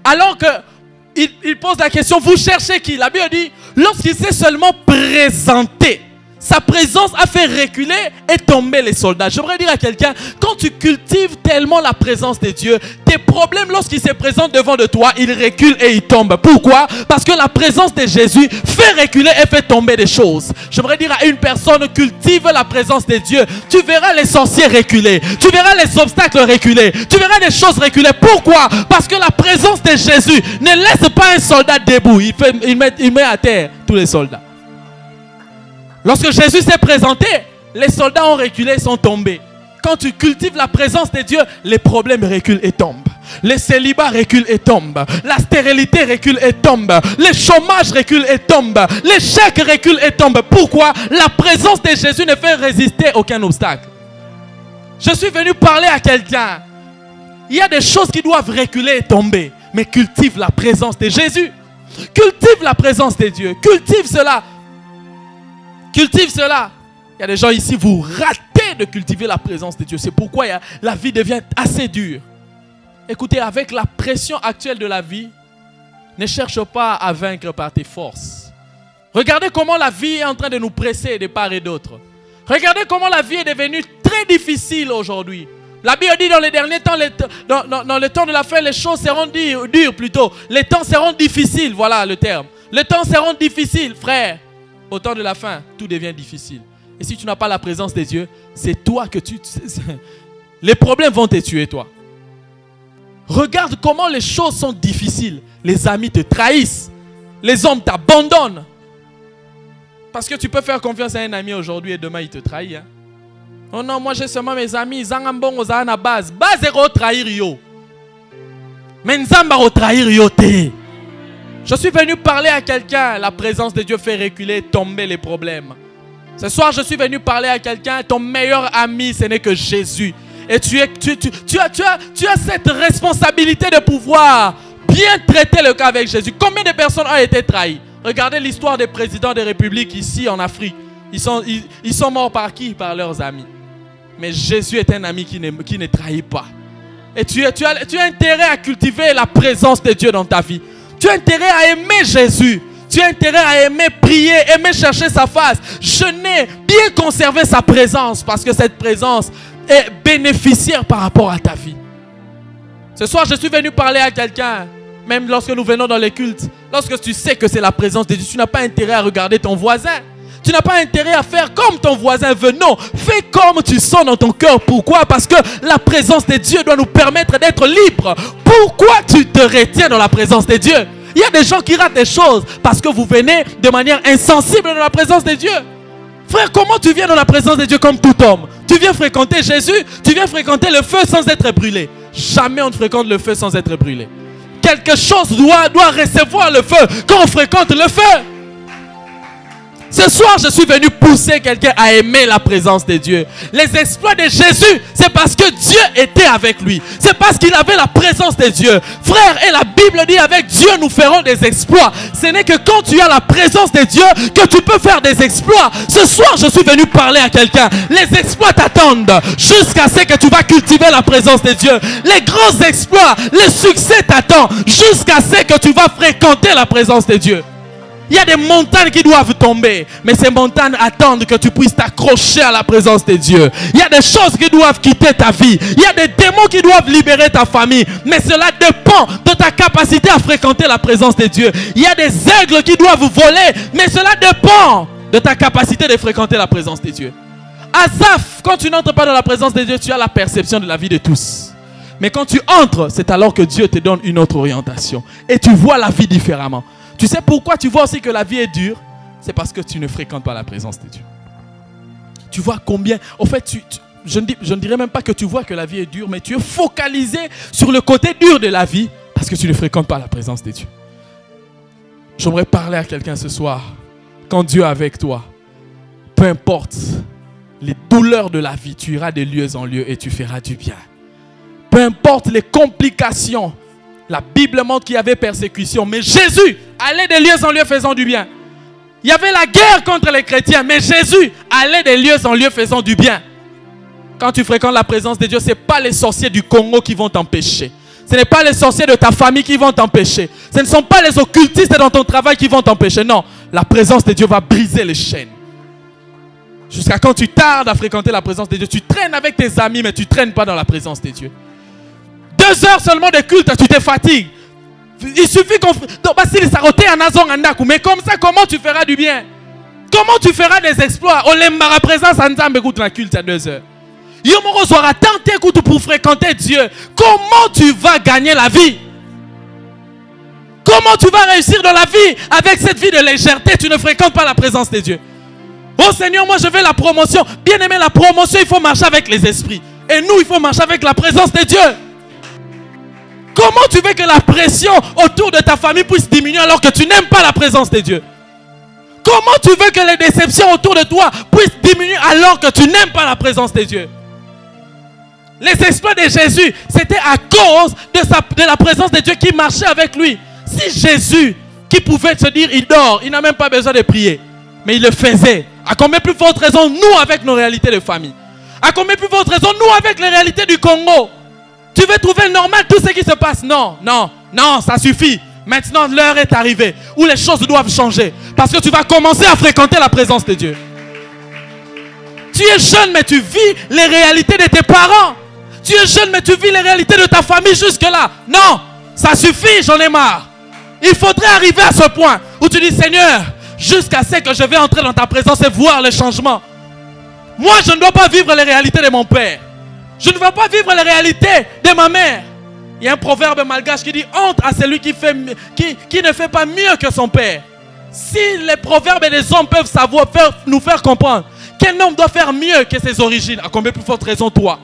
Alors qu'il pose la question, vous cherchez qui? La Bible dit, lorsqu'il s'est seulement présenté, sa présence a fait reculer et tomber les soldats. J'aimerais dire à quelqu'un, quand tu cultives tellement la présence de Dieu, tes problèmes, lorsqu'ils se présentent devant de toi, ils reculent et ils tombent. Pourquoi? Parce que la présence de Jésus fait reculer et fait tomber des choses. J'aimerais dire à une personne, cultive la présence de Dieu. Tu verras les sorciers reculer. Tu verras les obstacles reculer. Tu verras des choses reculer. Pourquoi? Parce que la présence de Jésus ne laisse pas un soldat debout. Il met à terre tous les soldats. Lorsque Jésus s'est présenté, les soldats ont reculé et sont tombés. Quand tu cultives la présence de Dieu, les problèmes reculent et tombent. Les célibats reculent et tombent. La stérilité recule et tombe. Les chômages reculent et tombent. Les chèques reculent et tombent. Pourquoi? La présence de Jésus ne fait résister aucun obstacle. Je suis venu parler à quelqu'un. Il y a des choses qui doivent reculer et tomber. Mais cultive la présence de Jésus. Cultive la présence de Dieu. Cultive cela. Cultive cela. Il y a des gens ici, vous ratez de cultiver la présence de Dieu. C'est pourquoi la vie devient assez dure. Écoutez, avec la pression actuelle de la vie, ne cherche pas à vaincre par tes forces. Regardez comment la vie est en train de nous presser de part et d'autre. Regardez comment la vie est devenue très difficile aujourd'hui. La Bible dit dans les derniers temps, dans le temps de la fin, les choses seront dures plutôt. Les temps seront difficiles, voilà le terme. Les temps seront difficiles, frère. Au temps de la fin, tout devient difficile. Et si tu n'as pas la présence de Dieu, c'est toi que les problèmes vont te tuer, toi. Regarde comment les choses sont difficiles. Les amis te trahissent. Les hommes t'abandonnent. Parce que tu peux faire confiance à un ami aujourd'hui et demain il te trahit. Hein? Oh non, moi j'ai seulement mes amis. Ils ont bon aux à base. Base est trahir yo. Mais Nzamba trahir yo te. Je suis venu parler à quelqu'un. La présence de Dieu fait reculer, tomber les problèmes. Ce soir, je suis venu parler à quelqu'un. Ton meilleur ami, ce n'est que Jésus. Et tu as cette responsabilité de pouvoir bien traiter le cas avec Jésus. Combien de personnes ont été trahies? Regardez l'histoire des présidents des républiques ici en Afrique. Ils sont morts par qui? Par leurs amis. Mais Jésus est un ami qui ne trahit pas. Et tu as intérêt à cultiver la présence de Dieu dans ta vie. Tu as intérêt à aimer Jésus. Tu as intérêt à aimer prier, aimer chercher sa face. Jeûner, bien conserver sa présence. Parce que cette présence est bénéficiaire par rapport à ta vie. Ce soir, je suis venu parler à quelqu'un. Même lorsque nous venons dans les cultes. Lorsque tu sais que c'est la présence de Dieu, tu n'as pas intérêt à regarder ton voisin. Tu n'as pas intérêt à faire comme ton voisin veut. Non, fais comme tu sens dans ton cœur. Pourquoi? Parce que la présence de Dieu doit nous permettre d'être libres. Pourquoi tu te retiens dans la présence de Dieu? Il y a des gens qui ratent des choses parce que vous venez de manière insensible dans la présence de Dieu. Frère, comment tu viens dans la présence de Dieu comme tout homme? Tu viens fréquenter Jésus, tu viens fréquenter le feu sans être brûlé. Jamais on ne fréquente le feu sans être brûlé. Quelque chose doit recevoir le feu quand on fréquente le feu. Ce soir, je suis venu pousser quelqu'un à aimer la présence de Dieu. Les exploits de Jésus, c'est parce que Dieu était avec lui. C'est parce qu'il avait la présence de Dieu. Frère, et la Bible dit, avec Dieu, nous ferons des exploits. Ce n'est que quand tu as la présence de Dieu que tu peux faire des exploits. Ce soir, je suis venu parler à quelqu'un. Les exploits t'attendent jusqu'à ce que tu vas cultiver la présence de Dieu. Les grands exploits, le succès t'attend jusqu'à ce que tu vas fréquenter la présence de Dieu. Il y a des montagnes qui doivent tomber. Mais ces montagnes attendent que tu puisses t'accrocher à la présence de Dieu. Il y a des choses qui doivent quitter ta vie. Il y a des démons qui doivent libérer ta famille. Mais cela dépend de ta capacité à fréquenter la présence de Dieu. Il y a des aigles qui doivent voler. Mais cela dépend de ta capacité de fréquenter la présence de Dieu. Asaph, quand tu n'entres pas dans la présence de Dieu, tu as la perception de la vie de tous. Mais quand tu entres, c'est alors que Dieu te donne une autre orientation. Et tu vois la vie différemment. Tu sais pourquoi tu vois aussi que la vie est dure? C'est parce que tu ne fréquentes pas la présence de Dieu. Tu vois combien... En fait, je ne dirais même pas que tu vois que la vie est dure, mais tu es focalisé sur le côté dur de la vie parce que tu ne fréquentes pas la présence de Dieu. J'aimerais parler à quelqu'un ce soir. Quand Dieu est avec toi, peu importe les douleurs de la vie, tu iras de lieu en lieu et tu feras du bien. Peu importe les complications, la Bible montre qu'il y avait persécution, mais Jésus allait de lieu en lieu faisant du bien. Il y avait la guerre contre les chrétiens, mais Jésus allait de lieu en lieu faisant du bien. Quand tu fréquentes la présence de Dieu, ce n'est pas les sorciers du Congo qui vont t'empêcher. Ce n'est pas les sorciers de ta famille qui vont t'empêcher. Ce ne sont pas les occultistes dans ton travail qui vont t'empêcher. Non, la présence de Dieu va briser les chaînes. Jusqu'à quand tu tardes à fréquenter la présence de Dieu, tu traînes avec tes amis, mais tu ne traînes pas dans la présence de Dieu. 2 heures seulement de culte, tu te fatigues. Il suffit qu'on... Mais comme ça, comment tu feras du bien? Comment tu feras des exploits? La présence de la culte à 2 heures. Pour fréquenter Dieu, comment tu vas gagner la vie? Comment tu vas réussir dans la vie avec cette vie de légèreté? Tu ne fréquentes pas la présence de Dieu. Oh Seigneur, moi je veux la promotion. Bien aimé, la promotion, il faut marcher avec les esprits. Et nous, il faut marcher avec la présence de Dieu. Comment tu veux que la pression autour de ta famille puisse diminuer alors que tu n'aimes pas la présence de Dieu? Comment tu veux que les déceptions autour de toi puissent diminuer alors que tu n'aimes pas la présence de Dieu? Les exploits de Jésus, c'était à cause de la présence de Dieu qui marchait avec lui. Si Jésus, qui pouvait se dire, il dort, il n'a même pas besoin de prier, mais il le faisait. À combien plus forte raison, nous, avec nos réalités de famille? À combien plus forte raison, nous, avec les réalités du Congo? Tu veux trouver normal tout ce qui se passe? Non, non, non, ça suffit. Maintenant, l'heure est arrivée où les choses doivent changer. Parce que tu vas commencer à fréquenter la présence de Dieu. Tu es jeune, mais tu vis les réalités de tes parents. Tu es jeune, mais tu vis les réalités de ta famille jusque-là. Non, ça suffit, j'en ai marre. Il faudrait arriver à ce point où tu dis, Seigneur, jusqu'à ce que je vais entrer dans ta présence et voir le changement. Moi, je ne dois pas vivre les réalités de mon père. Je ne veux pas vivre les réalités de ma mère. Il y a un proverbe malgache qui dit, honte à celui qui ne fait pas mieux que son père. Si les proverbes des hommes peuvent nous faire comprendre qu'un homme doit faire mieux que ses origines, à combien plus forte raison toi?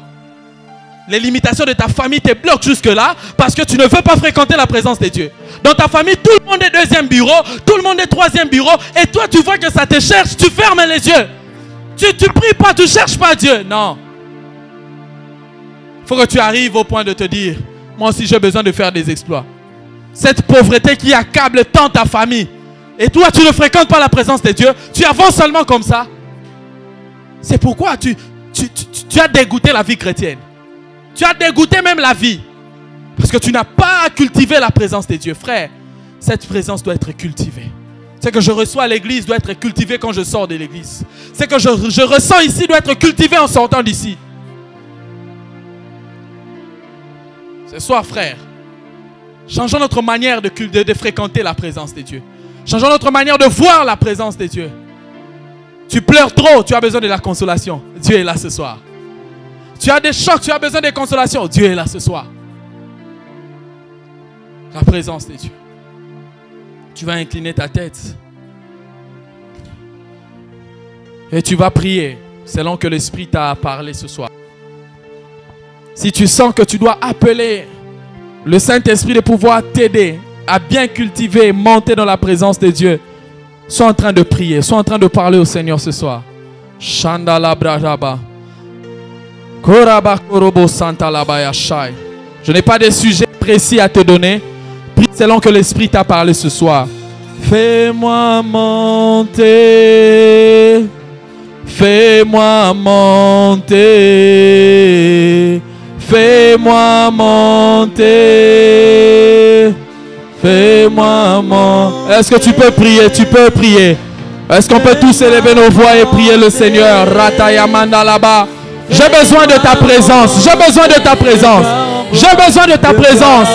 Les limitations de ta famille te bloquent jusque-là parce que tu ne veux pas fréquenter la présence de Dieu. Dans ta famille, tout le monde est 2e bureau, tout le monde est 3e bureau, et toi tu vois que ça te cherche, tu fermes les yeux. Tu pries pas, tu cherches pas Dieu. Non. Il faut que tu arrives au point de te dire, moi aussi j'ai besoin de faire des exploits. Cette pauvreté qui accable tant ta famille, et toi tu ne fréquentes pas la présence de Dieu, tu avances seulement comme ça. C'est pourquoi tu as dégoûté la vie chrétienne. Tu as dégoûté même la vie. Parce que tu n'as pas cultivé la présence de Dieu. Frère, cette présence doit être cultivée. Ce que je reçois à l'église doit être cultivé quand je sors de l'église. Ce que je ressens ici doit être cultivé en sortant d'ici. Ce soir, frère, changeons notre manière de fréquenter la présence de Dieu. Changeons notre manière de voir la présence de Dieu. Tu pleures trop, tu as besoin de la consolation. Dieu est là ce soir. Tu as des chocs, tu as besoin de consolation. Dieu est là ce soir. La présence de Dieu. Tu vas incliner ta tête. Et tu vas prier selon que l'Esprit t'a parlé ce soir. Si tu sens que tu dois appeler le Saint-Esprit de pouvoir t'aider à bien cultiver et monter dans la présence de Dieu, sois en train de prier, sois en train de parler au Seigneur ce soir. Shandala brajaba. Je n'ai pas de sujet précis à te donner. Prie selon que l'Esprit t'a parlé ce soir. Fais-moi monter. Fais-moi monter. Fais-moi monter. Fais-moi monter. Est-ce que tu peux prier? Tu peux prier. Est-ce qu'on peut tous élever nos voix et prier le Seigneur? Ratayamanda là-bas. J'ai besoin de ta présence. J'ai besoin de ta présence. J'ai besoin de ta présence.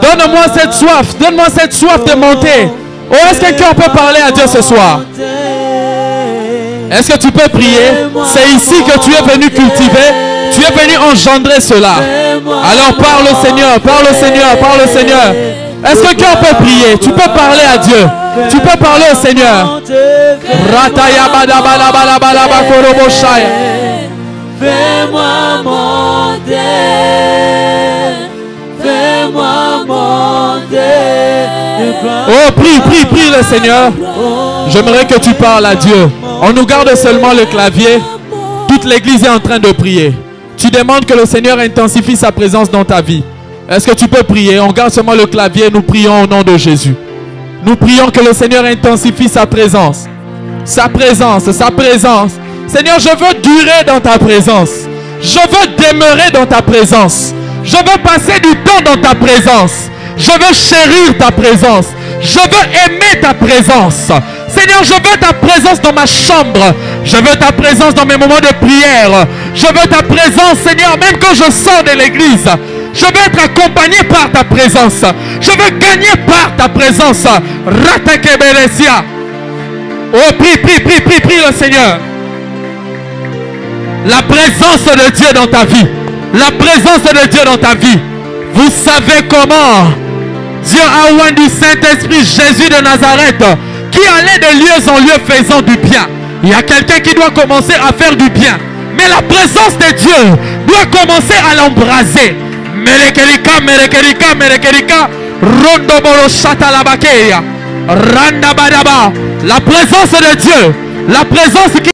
Donne-moi cette soif. Donne-moi cette soif de monter. Oh, est-ce que quelqu'un peut parler à Dieu ce soir? Est-ce que tu peux prier? C'est ici que tu es venu cultiver. Tu es venu engendrer cela. Alors parle au Seigneur. Parle au Seigneur. Parle au Seigneur. Est-ce que quelqu'un peut prier? Tu peux parler à Dieu. Tu peux parler au Seigneur. Fais-moi monter, fais-moi monter. Oh, prie, prie, prie le Seigneur. J'aimerais que tu parles à Dieu. On nous garde seulement le clavier. Toute l'église est en train de prier. Tu demandes que le Seigneur intensifie sa présence dans ta vie. Est-ce que tu peux prier? On garde seulement le clavier. Nous prions au nom de Jésus. Nous prions que le Seigneur intensifie sa présence. Sa présence, sa présence. Seigneur, je veux durer dans ta présence. Je veux demeurer dans ta présence. Je veux passer du temps dans ta présence. Je veux chérir ta présence. Je veux aimer ta présence. Seigneur, je veux ta présence dans ma chambre. Je veux ta présence dans mes moments de prière. Je veux ta présence, Seigneur, même quand je sors de l'église. Je veux être accompagné par ta présence. Je veux gagner par ta présence. Ratakebelesia. Oh, prie le Seigneur. La présence de Dieu dans ta vie. La présence de Dieu dans ta vie. Vous savez comment Dieu a oint du Saint-Esprit Jésus de Nazareth, qui allait de lieu en lieu faisant du bien. Il y a quelqu'un qui doit commencer à faire du bien. Mais la présence de Dieu doit commencer à l'embraser. Merekerika, merekerika, merekerika, rondomoro shatalabakeya, randabadaba. La présence de Dieu, la présence qui